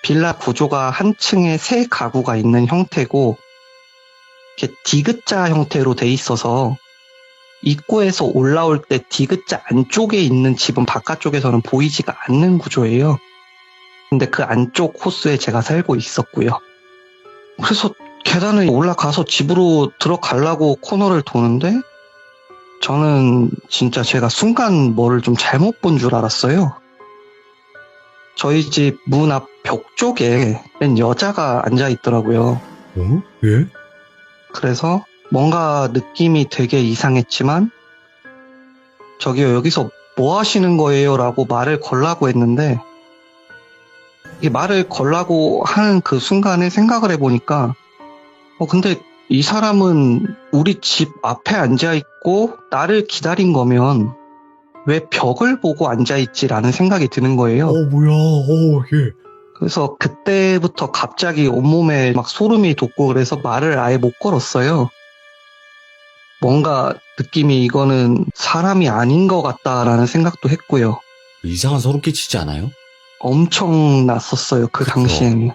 빌라 구조가 한 층에 3가구가 있는 형태고 이렇게 디귿자 형태로 돼 있어서 입구에서 올라올 때 디귿자 안쪽에 있는 집은 바깥쪽에서는 보이지가 않는 구조예요. 근데 그 안쪽 호수에 제가 살고 있었고요. 그래서 계단을 올라가서 집으로 들어가려고 코너를 도는데 저는 진짜 제가 순간 뭐를 좀 잘못 본 줄 알았어요. 저희 집 문 앞 벽 쪽에 웬 여자가 앉아 있더라고요. 어? 예? 그래서 뭔가 느낌이 되게 이상했지만 저기요 여기서 뭐 하시는 거예요? 라고 말을 걸라고 했는데 이 말을 걸라고 하는 그 순간에 생각을 해보니까 근데 이 사람은 우리 집 앞에 앉아있고 나를 기다린 거면 왜 벽을 보고 앉아있지라는 생각이 드는 거예요. 뭐야, 예. 그래서 그때부터 갑자기 온몸에 막 소름이 돋고 그래서 말을 아예 못 걸었어요. 뭔가 느낌이 이거는 사람이 아닌 것 같다라는 생각도 했고요. 이상한 소름 끼치지 않아요? 엄청 났었어요, 그 그쵸. 당시에는.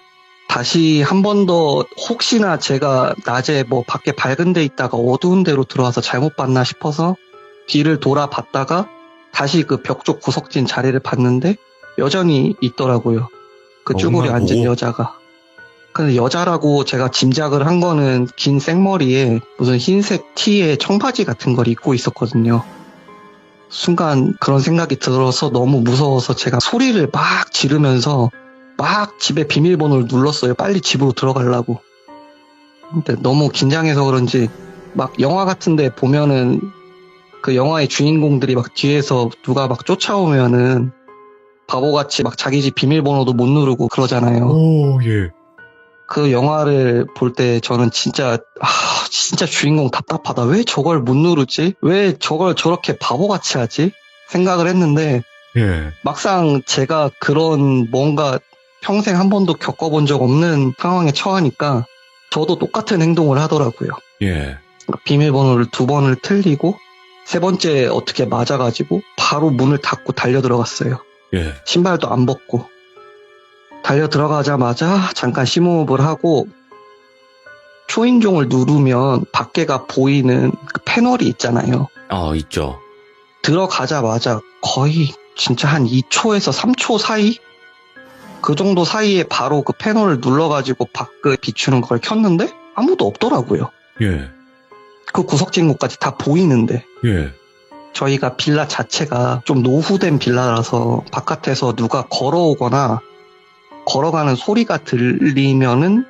다시 한 번 더 혹시나 제가 낮에 뭐 밖에 밝은 데 있다가 어두운 데로 들어와서 잘못 봤나 싶어서 뒤를 돌아봤다가 다시 그 벽 쪽 구석진 자리를 봤는데 여전히 있더라고요. 그 쭈그려 앉은 오. 여자가. 근데 여자라고 제가 짐작을 한 거는 긴 생머리에 무슨 흰색 티에 청바지 같은 걸 입고 있었거든요. 순간 그런 생각이 들어서 너무 무서워서 제가 소리를 막 지르면서 막 집에 비밀번호를 눌렀어요. 빨리 집으로 들어가려고. 근데 너무 긴장해서 그런지 막 영화 같은데 보면은 그 영화의 주인공들이 막 뒤에서 누가 막 쫓아오면은 바보같이 막 자기 집 비밀번호도 못 누르고 그러잖아요. 오, 예. 그 영화를 볼 때 저는 진짜 주인공 답답하다. 왜 저걸 못 누르지? 왜 저걸 저렇게 바보같이 하지? 생각을 했는데 예. 막상 제가 그런 뭔가 평생 한 번도 겪어본 적 없는 상황에 처하니까 저도 똑같은 행동을 하더라고요. 예. 비밀번호를 2번을 틀리고 3번째 어떻게 맞아가지고 바로 문을 닫고 달려 들어갔어요. 예. 신발도 안 벗고 달려 들어가자마자 잠깐 심호흡을 하고 초인종을 누르면 밖에가 보이는 그 패널이 있잖아요. 있죠. 들어가자마자 거의 진짜 한 2초에서 3초 사이? 그 정도 사이에 바로 그 패널을 눌러가지고 밖을 비추는 걸 켰는데 아무도 없더라고요. 예. 그 구석진구까지 다 보이는데. 예. 저희가 빌라 자체가 좀 노후된 빌라라서 바깥에서 누가 걸어오거나 걸어가는 소리가 들리면은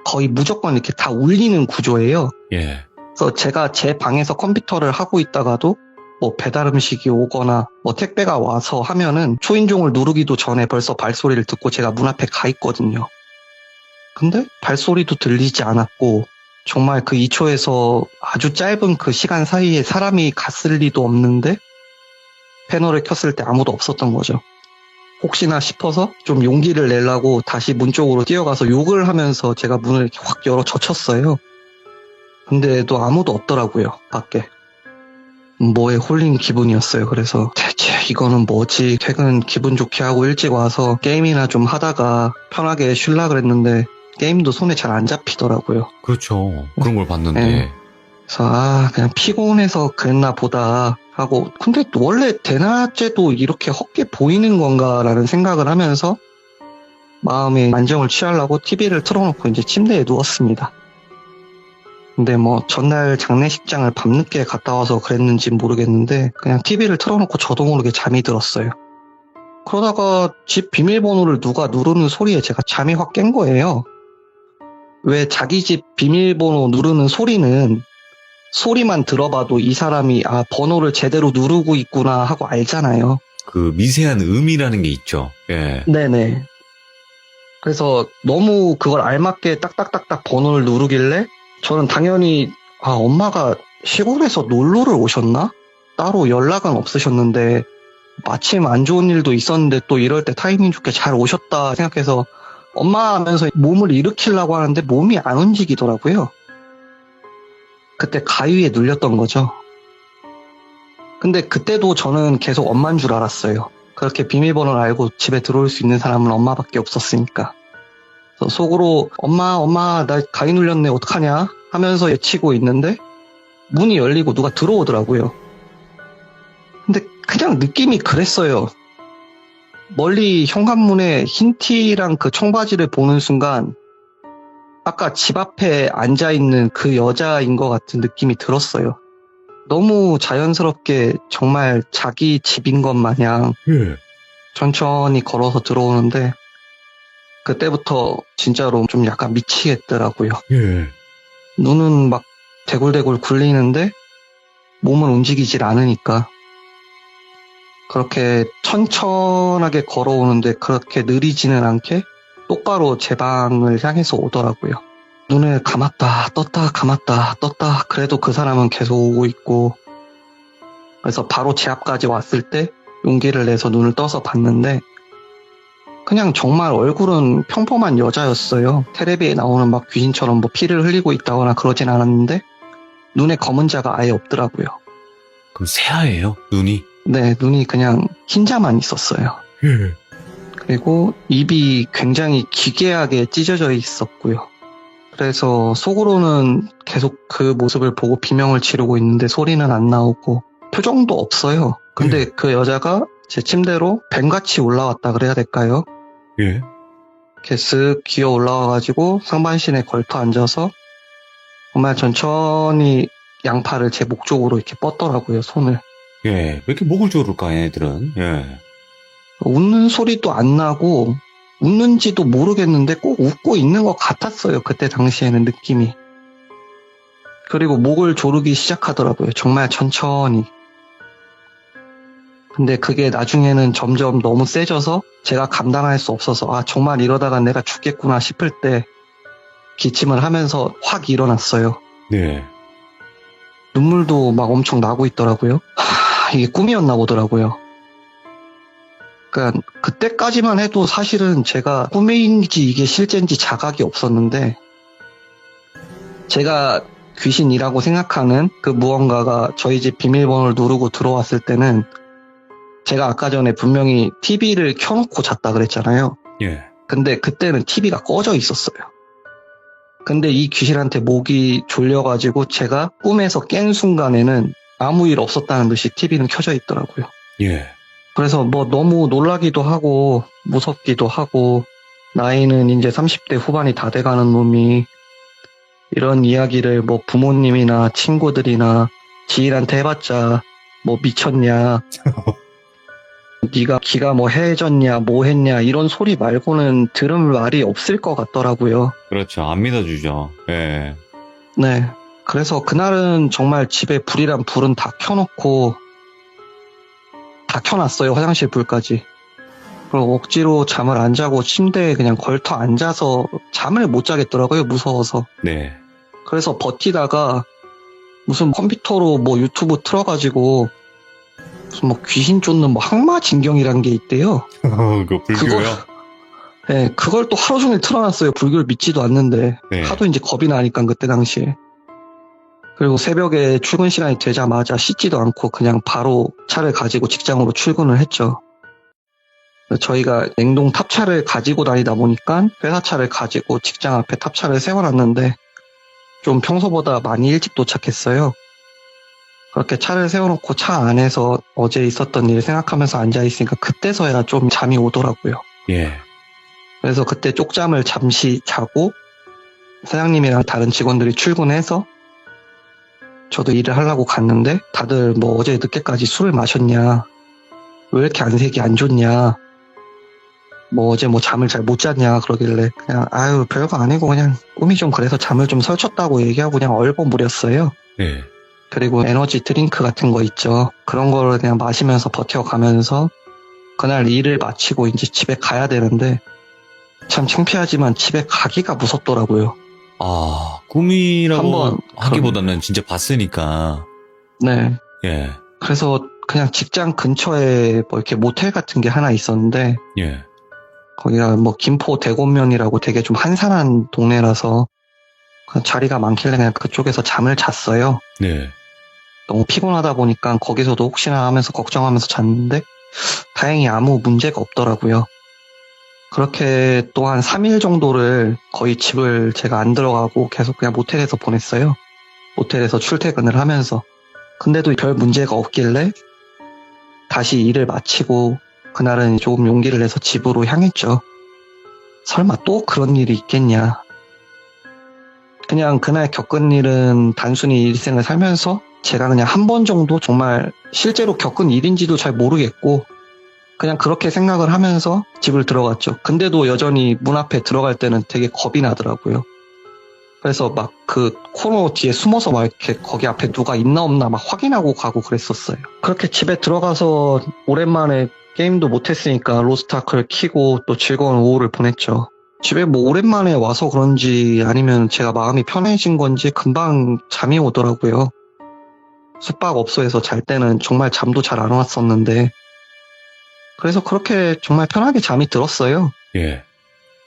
거의 무조건 이렇게 다 울리는 구조예요. 예. 그래서 제가 제 방에서 컴퓨터를 하고 있다가도 뭐 배달 음식이 오거나 뭐 택배가 와서 하면은 초인종을 누르기도 전에 벌써 발소리를 듣고 제가 문 앞에 가 있거든요. 근데 발소리도 들리지 않았고 정말 그 2초에서 아주 짧은 그 시간 사이에 사람이 갔을 리도 없는데 패널을 켰을 때 아무도 없었던 거죠. 혹시나 싶어서 좀 용기를 내려고 다시 문 쪽으로 뛰어가서 욕을 하면서 제가 문을 이렇게 확 열어 젖혔어요. 근데도 아무도 없더라고요, 밖에. 뭐에 홀린 기분이었어요. 그래서 대체 이거는 뭐지? 퇴근 기분 좋게 하고 일찍 와서 게임이나 좀 하다가 편하게 쉴라 그랬는데 게임도 손에 잘 안 잡히더라고요. 그렇죠. 그런 걸 봤는데. 네. 그래서 그냥 피곤해서 그랬나 보다 하고 근데 원래 대낮에도 이렇게 헛게 보이는 건가라는 생각을 하면서 마음의 안정을 취하려고 TV를 틀어놓고 이제 침대에 누웠습니다. 근데 뭐 전날 장례식장을 밤늦게 갔다 와서 그랬는지 모르겠는데 그냥 TV를 틀어놓고 저도 모르게 잠이 들었어요. 그러다가 집 비밀번호를 누가 누르는 소리에 제가 잠이 확 깬 거예요. 왜 자기 집 비밀번호 누르는 소리는 소리만 들어봐도 이 사람이 번호를 제대로 누르고 있구나 하고 알잖아요. 그 미세한 음이라는 게 있죠. 예. 네네. 그래서 너무 그걸 알맞게 딱딱딱딱 번호를 누르길래 저는 당연히 엄마가 시골에서 놀러를 오셨나? 따로 연락은 없으셨는데 마침 안 좋은 일도 있었는데 또 이럴 때 타이밍 좋게 잘 오셨다 생각해서 엄마 하면서 몸을 일으키려고 하는데 몸이 안 움직이더라고요. 그때 가위에 눌렸던 거죠. 근데 그때도 저는 계속 엄마인 줄 알았어요. 그렇게 비밀번호를 알고 집에 들어올 수 있는 사람은 엄마밖에 없었으니까. 그래서 속으로 엄마 나 가위 눌렸네 어떡하냐 하면서 외치고 있는데 문이 열리고 누가 들어오더라고요. 근데 그냥 느낌이 그랬어요. 멀리 현관문에 흰 티랑 그 청바지를 보는 순간 아까 집 앞에 앉아있는 그 여자인 것 같은 느낌이 들었어요. 너무 자연스럽게 정말 자기 집인 것 마냥 예. 천천히 걸어서 들어오는데 그때부터 진짜로 좀 약간 미치겠더라고요. 예. 눈은 막 대굴대굴 굴리는데 몸은 움직이질 않으니까 그렇게 천천하게 걸어오는데 그렇게 느리지는 않게 똑바로 제 방을 향해서 오더라고요. 눈을 감았다 떴다 감았다 떴다 그래도 그 사람은 계속 오고 있고 그래서 바로 제 앞까지 왔을 때 용기를 내서 눈을 떠서 봤는데 그냥 정말 얼굴은 평범한 여자였어요. 텔레비에 나오는 막 귀신처럼 뭐 피를 흘리고 있다거나 그러진 않았는데 눈에 검은 자가 아예 없더라고요. 그럼 새하예요, 눈이? 네, 눈이 그냥 흰자만 있었어요. 예. 그리고 입이 굉장히 기괴하게 찢어져 있었고요. 그래서 속으로는 계속 그 모습을 보고 비명을 지르고 있는데 소리는 안 나오고 표정도 없어요. 근데 그 여자가 제 침대로 뱀같이 올라왔다 그래야 될까요? 예. 이렇게 쓱 기어 올라와가지고 상반신에 걸터 앉아서 정말 천천히 양팔을 제 목 쪽으로 이렇게 뻗더라고요, 손을. 예. 왜 이렇게 목을 조를까, 얘네들은? 예. 웃는 소리도 안 나고 웃는지도 모르겠는데 꼭 웃고 있는 것 같았어요. 그때 당시에는 느낌이. 그리고 목을 조르기 시작하더라고요. 정말 천천히. 근데 그게 나중에는 점점 너무 세져서 제가 감당할 수 없어서 아 정말 이러다가 내가 죽겠구나 싶을 때 기침을 하면서 확 일어났어요. 네. 눈물도 막 엄청 나고 있더라고요. 이게 꿈이었나 보더라고요. 그러니까 그때까지만 해도 사실은 제가 꿈인지 이게 실제인지 자각이 없었는데 제가 귀신이라고 생각하는 그 무언가가 저희 집 비밀번호를 누르고 들어왔을 때는 제가 아까 전에 분명히 TV를 켜놓고 잤다 그랬잖아요. 예. 근데 그때는 TV가 꺼져 있었어요. 근데 이 귀신한테 목이 졸려가지고 제가 꿈에서 깬 순간에는 아무 일 없었다는 듯이 TV는 켜져 있더라고요. 예. 그래서 뭐 너무 놀라기도 하고 무섭기도 하고 나이는 이제 30대 후반이 다 돼가는 놈이 이런 이야기를 뭐 부모님이나 친구들이나 지인한테 해봤자 뭐 미쳤냐 네가 기가 뭐 해졌냐 뭐 했냐 이런 소리 말고는 들을 말이 없을 것 같더라고요. 그렇죠. 안 믿어주죠. 예. 네. 그래서 그날은 정말 집에 불이란 불은 다 켜놓고 다 켜놨어요. 화장실 불까지. 그리고 억지로 잠을 안 자고 침대에 그냥 걸터 앉아서 잠을 못 자겠더라고요. 무서워서. 네. 그래서 버티다가 무슨 컴퓨터로 뭐 유튜브 틀어가지고 무슨 뭐 귀신 쫓는 뭐 항마진경이라는 게 있대요. 그거 불교요? 네, 그걸 또 하루 종일 틀어놨어요. 불교를 믿지도 않는데. 네. 하도 이제 겁이 나니까 그때 당시에. 그리고 새벽에 출근 시간이 되자마자 씻지도 않고 그냥 바로 차를 가지고 직장으로 출근을 했죠. 저희가 냉동 탑차를 가지고 다니다 보니까 회사 차를 가지고 직장 앞에 탑차를 세워놨는데 좀 평소보다 많이 일찍 도착했어요. 그렇게 차를 세워놓고 차 안에서 어제 있었던 일 생각하면서 앉아있으니까 그때서야 좀 잠이 오더라고요. 예. 그래서 그때 쪽잠을 잠시 자고 사장님이랑 다른 직원들이 출근해서 저도 일을 하려고 갔는데 다들 뭐 어제 늦게까지 술을 마셨냐, 왜 이렇게 안색이 안 좋냐, 뭐 어제 뭐 잠을 잘 못 잤냐 그러길래 그냥 아유 별거 아니고 그냥 꿈이 좀 그래서 잠을 좀 설쳤다고 얘기하고 그냥 얼버무렸어요. 네. 그리고 에너지 드링크 같은 거 있죠. 그런 거를 그냥 마시면서 버텨가면서 그날 일을 마치고 이제 집에 가야 되는데 참 창피하지만 집에 가기가 무섭더라고요. 아, 꿈이라고 한번 하기보다는 진짜 봤으니까. 네. 예. 그래서 그냥 직장 근처에 뭐 이렇게 모텔 같은 게 하나 있었는데 예. 거기가 뭐 김포 대곡면이라고 되게 좀 한산한 동네라서 자리가 많길래 그냥 그쪽에서 잠을 잤어요. 네. 너무 피곤하다 보니까 거기서도 혹시나 하면서 걱정하면서 잤는데 다행히 아무 문제가 없더라고요. 그렇게 또 한 3일 정도를 거의 집을 제가 안 들어가고 계속 그냥 모텔에서 보냈어요. 모텔에서 출퇴근을 하면서. 근데도 별 문제가 없길래 다시 일을 마치고 그날은 조금 용기를 내서 집으로 향했죠. 설마 또 그런 일이 있겠냐. 그냥 그날 겪은 일은 단순히 일생을 살면서 제가 그냥 한 번 정도 정말 실제로 겪은 일인지도 잘 모르겠고 그냥 그렇게 생각을 하면서 집을 들어갔죠. 근데도 여전히 문 앞에 들어갈 때는 되게 겁이 나더라고요. 그래서 막 그 코너 뒤에 숨어서 막 이렇게 거기 앞에 누가 있나 없나 막 확인하고 가고 그랬었어요. 그렇게 집에 들어가서 오랜만에 게임도 못했으니까 로스트아크를 키고 또 즐거운 오후를 보냈죠. 집에 뭐 오랜만에 와서 그런지 아니면 제가 마음이 편해진 건지 금방 잠이 오더라고요. 숙박업소에서 잘 때는 정말 잠도 잘 안 왔었는데 그래서 그렇게 정말 편하게 잠이 들었어요. 예.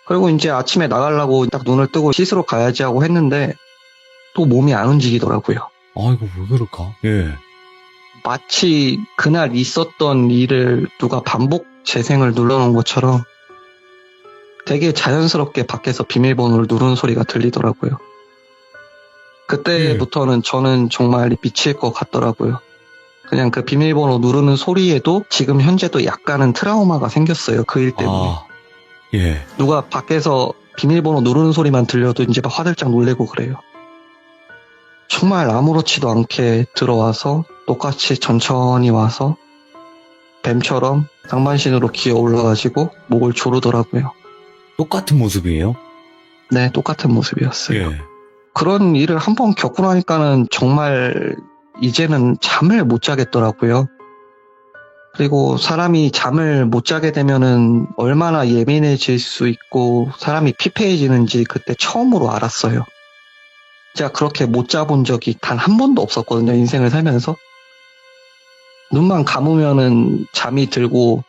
그리고 이제 아침에 나가려고 딱 눈을 뜨고 씻으러 가야지 하고 했는데 또 몸이 안 움직이더라고요. 아이고, 왜 그럴까? 예. 마치 그날 있었던 일을 누가 반복 재생을 눌러놓은 것처럼 되게 자연스럽게 밖에서 비밀번호를 누르는 소리가 들리더라고요. 그때부터는 저는 정말 미칠 것 같더라고요. 그냥 그 비밀번호 누르는 소리에도 지금 현재도 약간은 트라우마가 생겼어요. 그 일 때문에. 아, 예. 누가 밖에서 비밀번호 누르는 소리만 들려도 이제 막 화들짝 놀래고 그래요. 정말 아무렇지도 않게 들어와서 똑같이 천천히 와서 뱀처럼 상반신으로 기어 올라가지고 목을 조르더라고요. 똑같은 모습이에요? 네, 똑같은 모습이었어요. 예. 그런 일을 한 번 겪고 나니까는 정말 이제는 잠을 못 자겠더라고요. 그리고 사람이 잠을 못 자게 되면은 얼마나 예민해질 수 있고 사람이 피폐해지는지 그때 처음으로 알았어요. 제가 그렇게 못 자본 적이 단 한 번도 없었거든요, 인생을 살면서. 눈만 감으면은 잠이 들고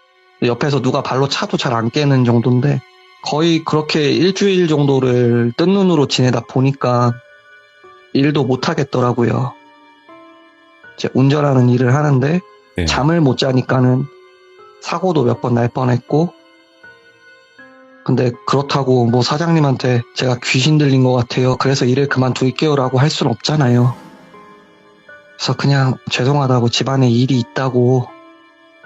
옆에서 누가 발로 차도 잘 안 깨는 정도인데 거의 그렇게 일주일 정도를 뜬 눈으로 지내다 보니까 일도 못 하겠더라고요. 이제 운전하는 일을 하는데 예. 잠을 못 자니까는 사고도 몇 번 날 뻔했고, 근데 그렇다고 뭐 사장님한테 제가 귀신 들린 것 같아요, 그래서 일을 그만둘게요라고 할 순 없잖아요. 그래서 그냥 죄송하다고, 집안에 일이 있다고,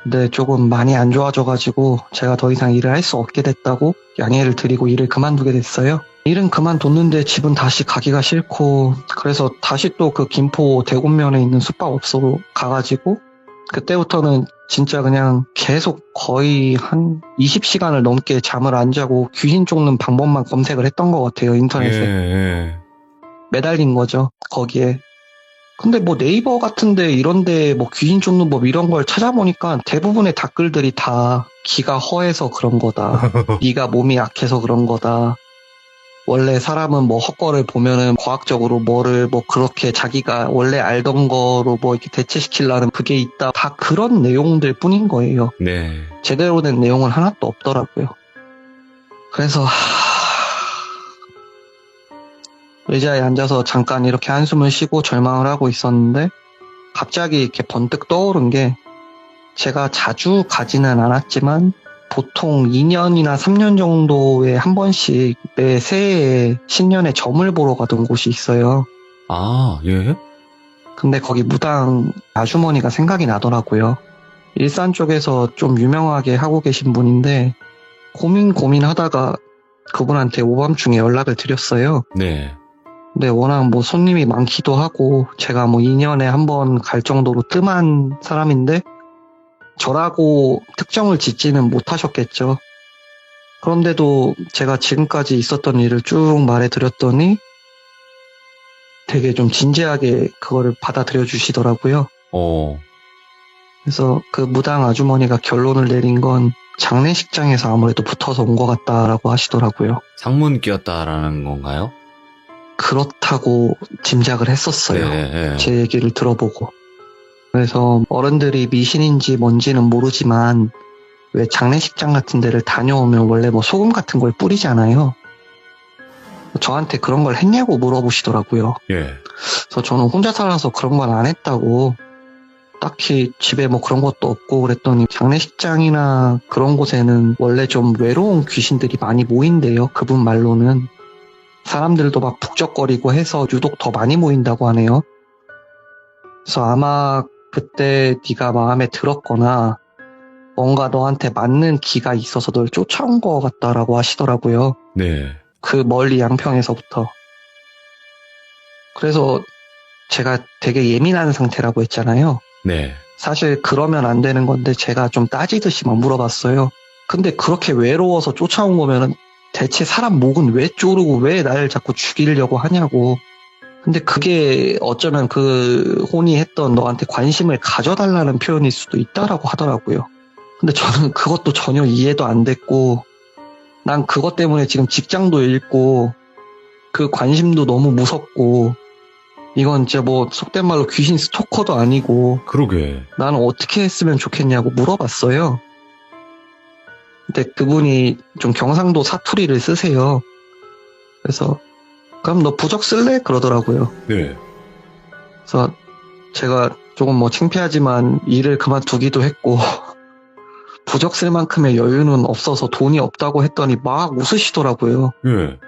근데 조금 많이 안 좋아져가지고 제가 더 이상 일을 할 수 없게 됐다고 양해를 드리고 일을 그만두게 됐어요. 일은 그만뒀는데 집은 다시 가기가 싫고, 그래서 다시 또 그 김포 대곡면에 있는 숙박업소로 가가지고 그때부터는 진짜 그냥 계속 거의 한 20시간을 넘게 잠을 안 자고 귀신 쫓는 방법만 검색을 했던 것 같아요, 인터넷에. 예. 매달린 거죠, 거기에. 근데 뭐 네이버 같은데 이런데 뭐 귀신 쫓는 법 이런 걸 찾아보니까 대부분의 댓글들이 다 기가 허해서 그런 거다. 네가 몸이 약해서 그런 거다. 원래 사람은 뭐 헛거를 보면은 과학적으로 뭐를 뭐 그렇게 자기가 원래 알던 거로 뭐 이렇게 대체시키려는 그게 있다. 다 그런 내용들 뿐인 거예요. 네. 제대로 된 내용은 하나도 없더라고요. 그래서 의자에 앉아서 잠깐 이렇게 한숨을 쉬고 절망을 하고 있었는데 갑자기 이렇게 번뜩 떠오른 게, 제가 자주 가지는 않았지만 보통 2년이나 3년 정도에 한 번씩 매 새해에 신년에 점을 보러 가던 곳이 있어요. 아, 예? 근데 거기 무당 아주머니가 생각이 나더라고요. 일산 쪽에서 좀 유명하게 하고 계신 분인데 고민하다가 그분한테 오밤중에 연락을 드렸어요. 네. 근데 워낙 뭐 손님이 많기도 하고 제가 뭐 2년에 한 번 갈 정도로 뜸한 사람인데 저라고 특정을 짓지는 못하셨겠죠. 그런데도 제가 지금까지 있었던 일을 쭉 말해드렸더니 되게 좀 진지하게 그거를 받아들여 주시더라고요. 그래서 그 무당 아주머니가 결론을 내린 건 장례식장에서 아무래도 붙어서 온 것 같다라고 하시더라고요. 상문 끼었다라는 건가요? 그렇다고 짐작을 했었어요. 네. 제 얘기를 들어보고. 그래서 어른들이 미신인지 뭔지는 모르지만 왜 장례식장 같은 데를 다녀오면 원래 뭐 소금 같은 걸 뿌리잖아요. 저한테 그런 걸 했냐고 물어보시더라고요. 예. 그래서 저는 혼자 살아서 그런 건 안 했다고, 딱히 집에 뭐 그런 것도 없고 그랬더니 장례식장이나 그런 곳에는 원래 좀 외로운 귀신들이 많이 모인대요. 그분 말로는. 사람들도 막 북적거리고 해서 유독 더 많이 모인다고 하네요. 그래서 아마 그때 네가 마음에 들었거나 뭔가 너한테 맞는 기가 있어서 널 쫓아온 것 같다라고 하시더라고요. 네. 그 멀리 양평에서부터. 그래서 제가 되게 예민한 상태라고 했잖아요. 네. 사실 그러면 안 되는 건데 제가 좀 따지듯이만 물어봤어요. 근데 그렇게 외로워서 쫓아온 거면은 대체 사람 목은 왜 조르고 왜 날 자꾸 죽이려고 하냐고. 근데 그게 어쩌면 그 혼이 했던 너한테 관심을 가져달라는 표현일 수도 있다라고 하더라고요. 근데 저는 그것도 전혀 이해도 안 됐고, 난 그것 때문에 지금 직장도 잃고 그 관심도 너무 무섭고, 이건 진짜 뭐 속된 말로 귀신 스토커도 아니고 그러게. 나는 어떻게 했으면 좋겠냐고 물어봤어요. 근데 그분이 좀 경상도 사투리를 쓰세요. 그래서 그럼 너 부적 쓸래? 그러더라고요. 네. 그래서 제가 조금 뭐 창피하지만 일을 그만두기도 했고 부적 쓸 만큼의 여유는 없어서 돈이 없다고 했더니 막 웃으시더라고요. 예.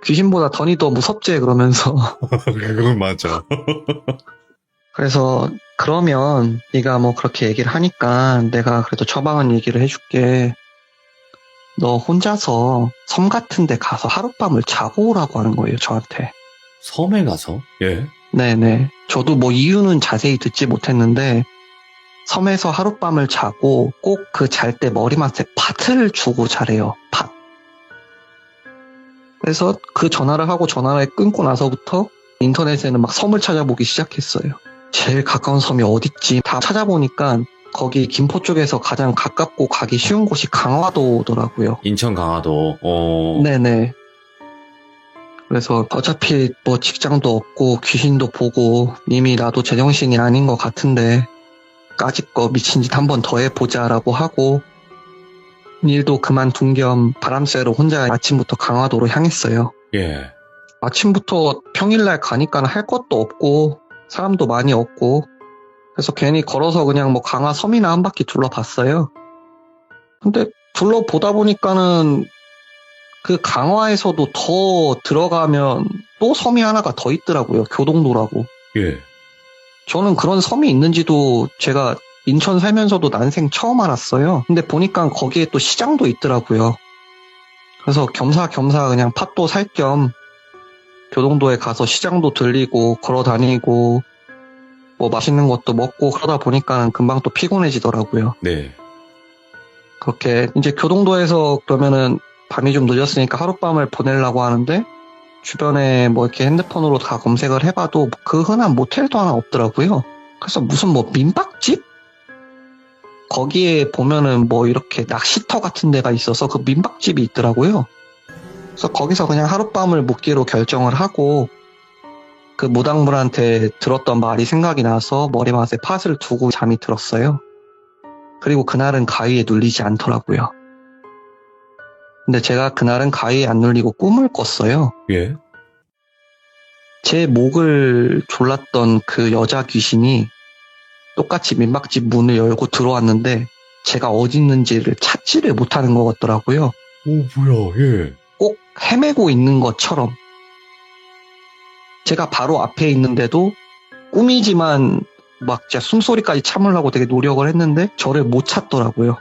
귀신보다 돈이 더 무섭지 그러면서. 그건 맞아. 그래서 그러면 네가 뭐 그렇게 얘기를 하니까 내가 그래도 처방은 얘기를 해줄게. 너 혼자서 섬 같은 데 가서 하룻밤을 자고 오라고 하는 거예요, 저한테. 섬에 가서? 예. 네네. 저도 뭐 이유는 자세히 듣지 못했는데, 섬에서 하룻밤을 자고 꼭 그 잘 때 머리맡에 팥을 주고 자래요. 팥. 그래서 그 전화를 하고 전화를 끊고 나서부터 인터넷에는 막 섬을 찾아보기 시작했어요. 제일 가까운 섬이 어딨지? 다 찾아보니까 거기 김포 쪽에서 가장 가깝고 가기 쉬운 곳이 강화도더라고요. 인천 강화도. 네네. 그래서 어차피 뭐 직장도 없고 귀신도 보고 이미 나도 제정신이 아닌 것 같은데 까짓거 미친 짓 한 번 더 해보자라고 하고 일도 그만둔 겸 바람 쐬러 혼자 아침부터 강화도로 향했어요. 예. 아침부터 평일날 가니까 할 것도 없고 사람도 많이 없고 그래서 괜히 걸어서 그냥 뭐 강화 섬이나 한 바퀴 둘러봤어요. 근데 둘러보다 보니까는 그 강화에서도 더 들어가면 또 섬이 하나가 더 있더라고요. 교동도라고. 예. 저는 그런 섬이 있는지도 제가 인천 살면서도 난생 처음 알았어요. 근데 보니까 거기에 또 시장도 있더라고요. 그래서 겸사겸사 그냥 팥도 살 겸 교동도에 가서 시장도 들리고 걸어 다니고 뭐 맛있는 것도 먹고 그러다 보니까 금방 또 피곤해지더라고요. 네. 그렇게 이제 교동도에서 그러면은 밤이 좀 늦었으니까 하룻밤을 보내려고 하는데 주변에 뭐 이렇게 핸드폰으로 다 검색을 해봐도 그 흔한 모텔도 하나 없더라고요. 그래서 무슨 뭐 민박집? 거기에 보면은 뭐 이렇게 낚시터 같은 데가 있어서 그 민박집이 있더라고요. 그래서 거기서 그냥 하룻밤을 묵기로 결정을 하고 그 무당분한테 들었던 말이 생각이 나서 머리맡에 팥을 두고 잠이 들었어요. 그리고 그날은 가위에 눌리지 않더라고요. 근데 제가 그날은 가위에 안 눌리고 꿈을 꿨어요. 예. 제 목을 졸랐던 그 여자 귀신이 똑같이 민박집 문을 열고 들어왔는데 제가 어디 있는지를 찾지를 못하는 것 같더라고요. 오, 뭐야, 예. 꼭 헤매고 있는 것처럼. 제가 바로 앞에 있는데도 꿈이지만 막 진짜 숨소리까지 참으려고 되게 노력을 했는데 저를 못 찾더라고요.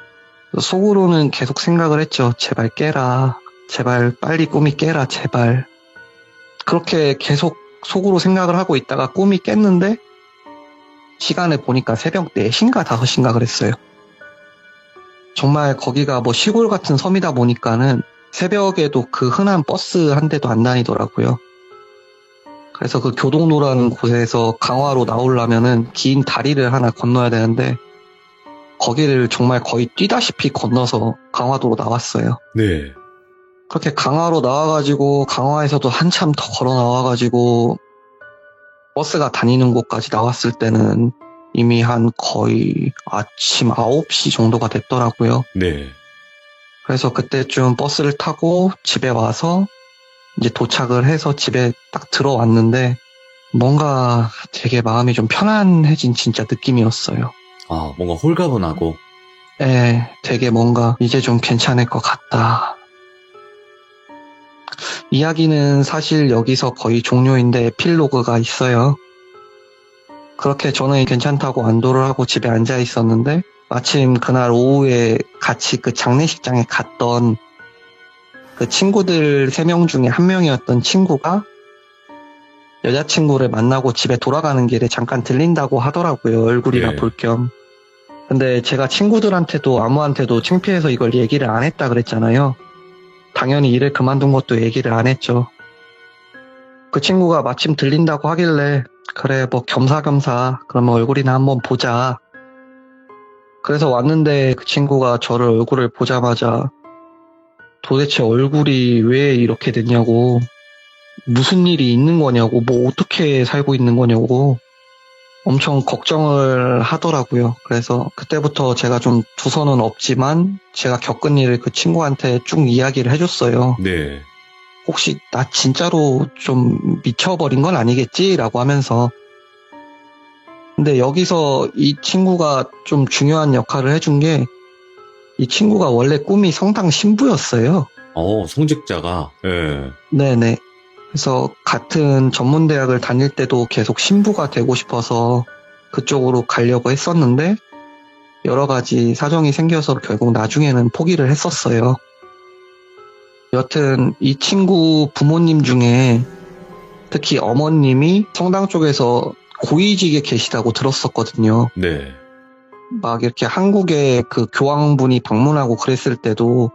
속으로는 계속 생각을 했죠. 제발 깨라. 제발 빨리 꿈이 깨라. 제발. 그렇게 계속 속으로 생각을 하고 있다가 꿈이 깼는데 시간을 보니까 새벽 4시인가 5시인가 그랬어요. 정말 거기가 뭐 시골 같은 섬이다 보니까는 새벽에도 그 흔한 버스 한 대도 안 다니더라고요. 그래서 그 교동로라는 곳에서 강화로 나오려면은 긴 다리를 하나 건너야 되는데 거기를 정말 거의 뛰다시피 건너서 강화도로 나왔어요. 네. 그렇게 강화로 나와가지고 강화에서도 한참 더 걸어 나와가지고 버스가 다니는 곳까지 나왔을 때는 이미 한 거의 아침 9시 정도가 됐더라고요. 네. 그래서 그때쯤 버스를 타고 집에 와서 이제 도착을 해서 집에 딱 들어왔는데 뭔가 되게 마음이 좀 편안해진 진짜 느낌이었어요. 아, 뭔가 홀가분하고. 되게 뭔가 이제 좀 괜찮을 것 같다. 이야기는 사실 여기서 거의 종료인데 에필로그가 있어요. 그렇게 저는 괜찮다고 안도를 하고 집에 앉아 있었는데 마침 그날 오후에 같이 그 장례식장에 갔던 그 친구들 3명 중에 한 명이었던 친구가 여자친구를 만나고 집에 돌아가는 길에 잠깐 들린다고 하더라고요. 얼굴이나 네. 볼 겸. 근데 제가 친구들한테도 아무한테도 창피해서 이걸 얘기를 안 했다 그랬잖아요. 당연히 일을 그만둔 것도 얘기를 안 했죠. 그 친구가 마침 들린다고 하길래 그래 뭐 겸사겸사 그러면 얼굴이나 한번 보자. 그래서 왔는데 그 친구가 저를 얼굴을 보자마자 도대체 얼굴이 왜 이렇게 됐냐고, 무슨 일이 있는 거냐고, 뭐 어떻게 살고 있는 거냐고 엄청 걱정을 하더라고요. 그래서 그때부터 제가 좀 두서는 없지만 제가 겪은 일을 그 친구한테 쭉 이야기를 해줬어요. 네. 혹시 나 진짜로 좀 미쳐버린 건 아니겠지? 라고 하면서. 근데 여기서 이 친구가 좀 중요한 역할을 해준 게 이 친구가 원래 꿈이 성당 신부였어요. 성직자가. 예. 네네. 그래서 같은 전문대학을 다닐 때도 계속 신부가 되고 싶어서 그쪽으로 가려고 했었는데 여러 가지 사정이 생겨서 결국 나중에는 포기를 했었어요. 여튼 이 친구 부모님 중에 특히 어머님이 성당 쪽에서 고위직에 계시다고 들었었거든요. 네. 막 이렇게 한국에 그 교황분이 방문하고 그랬을 때도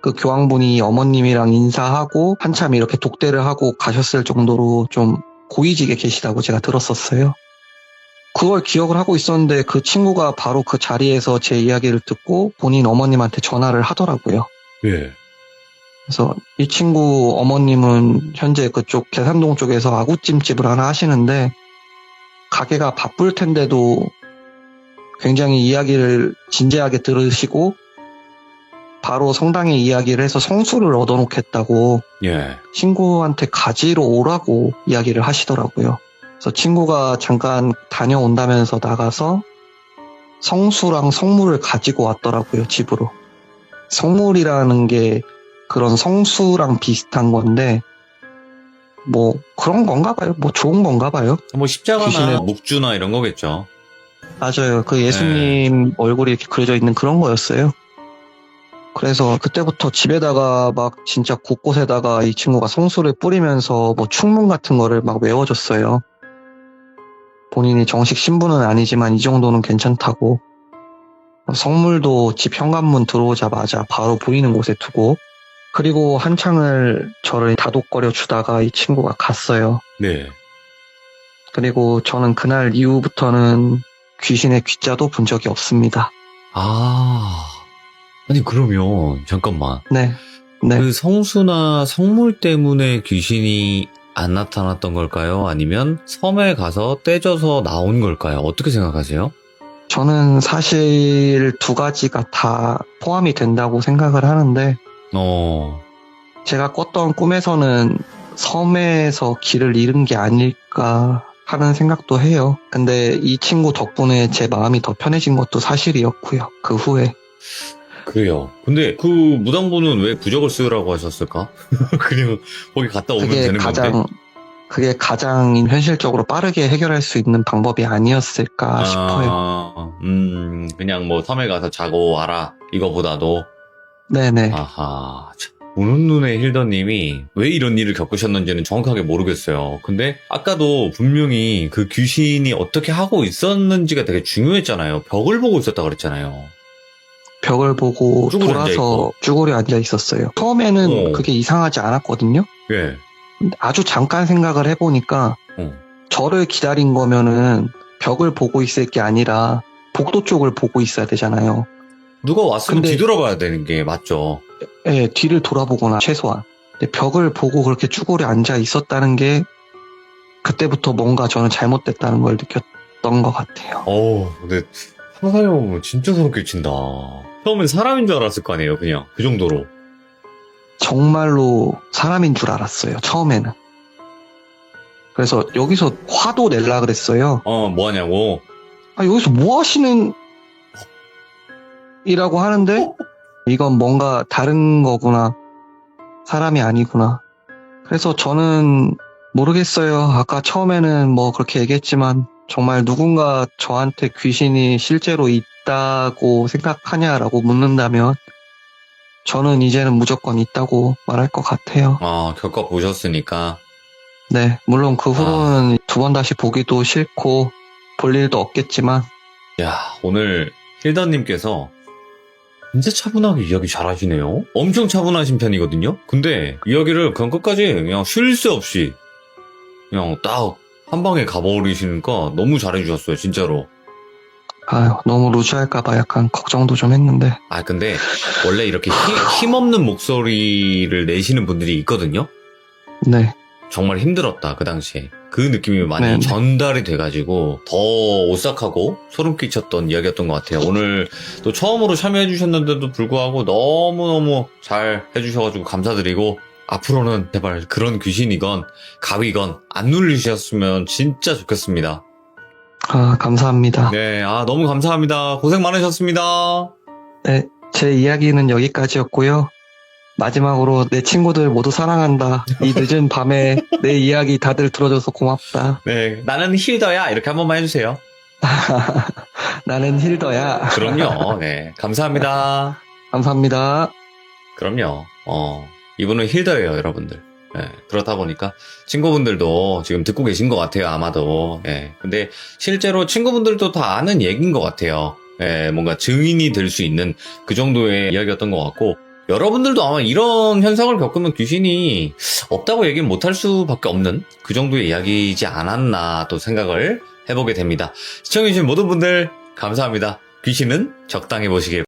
그 교황분이 어머님이랑 인사하고 한참 이렇게 독대를 하고 가셨을 정도로 좀 고위직에 계시다고 제가 들었었어요. 그걸 기억을 하고 있었는데 그 친구가 바로 그 자리에서 제 이야기를 듣고 본인 어머님한테 전화를 하더라고요. 예. 그래서 이 친구 어머님은 현재 그쪽 계산동 쪽에서 아구찜집을 하나 하시는데 가게가 바쁠 텐데도 굉장히 이야기를 진지하게 들으시고 바로 성당에 이야기를 해서 성수를 얻어놓겠다고 예. 친구한테 가지러 오라고 이야기를 하시더라고요. 그래서 친구가 잠깐 다녀온다면서 나가서 성수랑 성물을 가지고 왔더라고요, 집으로. 성물이라는 게 그런 성수랑 비슷한 건데 뭐 그런 건가 봐요. 뭐 좋은 건가 봐요. 뭐 십자가나 귀신의- 묵주나 이런 거겠죠. 맞아요. 그 예수님 얼굴이 이렇게 그려져 있는 그런 거였어요. 그래서 그때부터 집에다가 막 진짜 곳곳에다가 이 친구가 성수를 뿌리면서 뭐 충문 같은 거를 막 외워줬어요. 본인이 정식 신부는 아니지만 이 정도는 괜찮다고. 성물도 집 현관문 들어오자마자 바로 보이는 곳에 두고 그리고 한창을 저를 다독거려 주다가 이 친구가 갔어요. 네. 그리고 저는 그날 이후부터는 귀신의 귀자도 본 적이 없습니다. 아. 아니, 그러면, 잠깐만. 네. 네. 그 성수나 성물 때문에 귀신이 안 나타났던 걸까요? 아니면 섬에 가서 떼져서 나온 걸까요? 어떻게 생각하세요? 저는 사실 두 가지가 다 포함이 된다고 생각을 하는데 제가 꿨던 꿈에서는 섬에서 길을 잃은 게 아닐까 하는 생각도 해요. 근데 이 친구 덕분에 제 마음이 더 편해진 것도 사실이었고요. 그 후에. 그래요. 근데 그 무당분은 왜 부적을 쓰라고 하셨을까? 그냥 거기 갔다 오면 그게 되는 건데. 그게 가장 현실적으로 빠르게 해결할 수 있는 방법이 아니었을까 싶어요. 그냥 뭐 섬에 가서 자고 와라. 이거보다도. 네네. 아하. 참, 보는 눈의 힐더님이 왜 이런 일을 겪으셨는지는 정확하게 모르겠어요. 근데 아까도 분명히 그 귀신이 어떻게 하고 있었는지가 되게 중요했잖아요. 벽을 보고 있었다 그랬잖아요. 벽을 보고 쭈그려 돌아서 앉아있고. 쭈그려 앉아 있었어요. 처음에는 그게 이상하지 않았거든요. 예. 근데 아주 잠깐 생각을 해보니까 저를 기다린 거면은 벽을 보고 있을 게 아니라 복도 쪽을 보고 있어야 되잖아요. 누가 왔으면 근데- 뒤돌아봐야 되는 게 맞죠. 예, 뒤를 돌아보거나 최소한. 근데 벽을 보고 그렇게 쭈그려 앉아 있었다는 게 그때부터 뭔가 저는 잘못됐다는 걸 느꼈던 것 같아요. 근데 상상해보면 진짜 소름 끼친다. 처음엔 사람인 줄 알았을 거 아니에요, 그냥. 그 정도로. 정말로 사람인 줄 알았어요, 처음에는. 그래서 여기서 화도 낼라 그랬어요. 뭐 하냐고. 아, 여기서 뭐 하시는 이라고 하는데 이건 뭔가 다른 거구나. 사람이 아니구나. 그래서 저는 모르겠어요. 아까 처음에는 뭐 그렇게 얘기했지만 정말 누군가 저한테 귀신이 실제로 있다고 생각하냐라고 묻는다면 저는 이제는 무조건 있다고 말할 것 같아요. 겪어보셨으니까. 네, 물론 그 후로는 두 번 다시 보기도 싫고 볼 일도 없겠지만 야, 오늘 힐더님께서 진짜 차분하게 이야기 잘하시네요. 엄청 차분하신 편이거든요. 근데 이야기를 그냥 끝까지 그냥 쉴 새 없이 그냥 딱 한 방에 가버리시니까 너무 잘해주셨어요, 진짜로. 아유, 너무 루즈할까봐 약간 걱정도 좀 했는데 근데 원래 이렇게 힘없는 목소리를 내시는 분들이 있거든요. 네, 정말 힘들었다, 그 당시에. 그 느낌이 많이 네네. 전달이 돼가지고 더 오싹하고 소름 끼쳤던 이야기였던 것 같아요. 오늘 또 처음으로 참여해주셨는데도 불구하고 너무너무 잘 해주셔가지고 감사드리고 앞으로는 제발 그런 귀신이건 가위건 안 눌리셨으면 진짜 좋겠습니다. 감사합니다. 네, 너무 감사합니다. 고생 많으셨습니다. 네, 제 이야기는 여기까지였고요. 마지막으로 내 친구들 모두 사랑한다. 이 늦은 밤에 내 이야기 다들 들어줘서 고맙다. 네, 나는 힐더야. 이렇게 한 번만 해주세요. 나는 힐더야. 그럼요. 네, 감사합니다. 감사합니다. 그럼요. 이분은 힐더예요, 여러분들. 예, 그렇다 보니까 친구분들도 지금 듣고 계신 것 같아요, 아마도. 예, 근데 실제로 친구분들도 다 아는 얘기인 것 같아요. 예, 뭔가 증인이 될 수 있는 그 정도의 이야기였던 것 같고, 여러분들도 아마 이런 현상을 겪으면 귀신이 없다고 얘기는 못할 수밖에 없는 그 정도의 이야기이지 않았나 또 생각을 해보게 됩니다. 시청해주신 모든 분들 감사합니다. 귀신은 적당히 보시길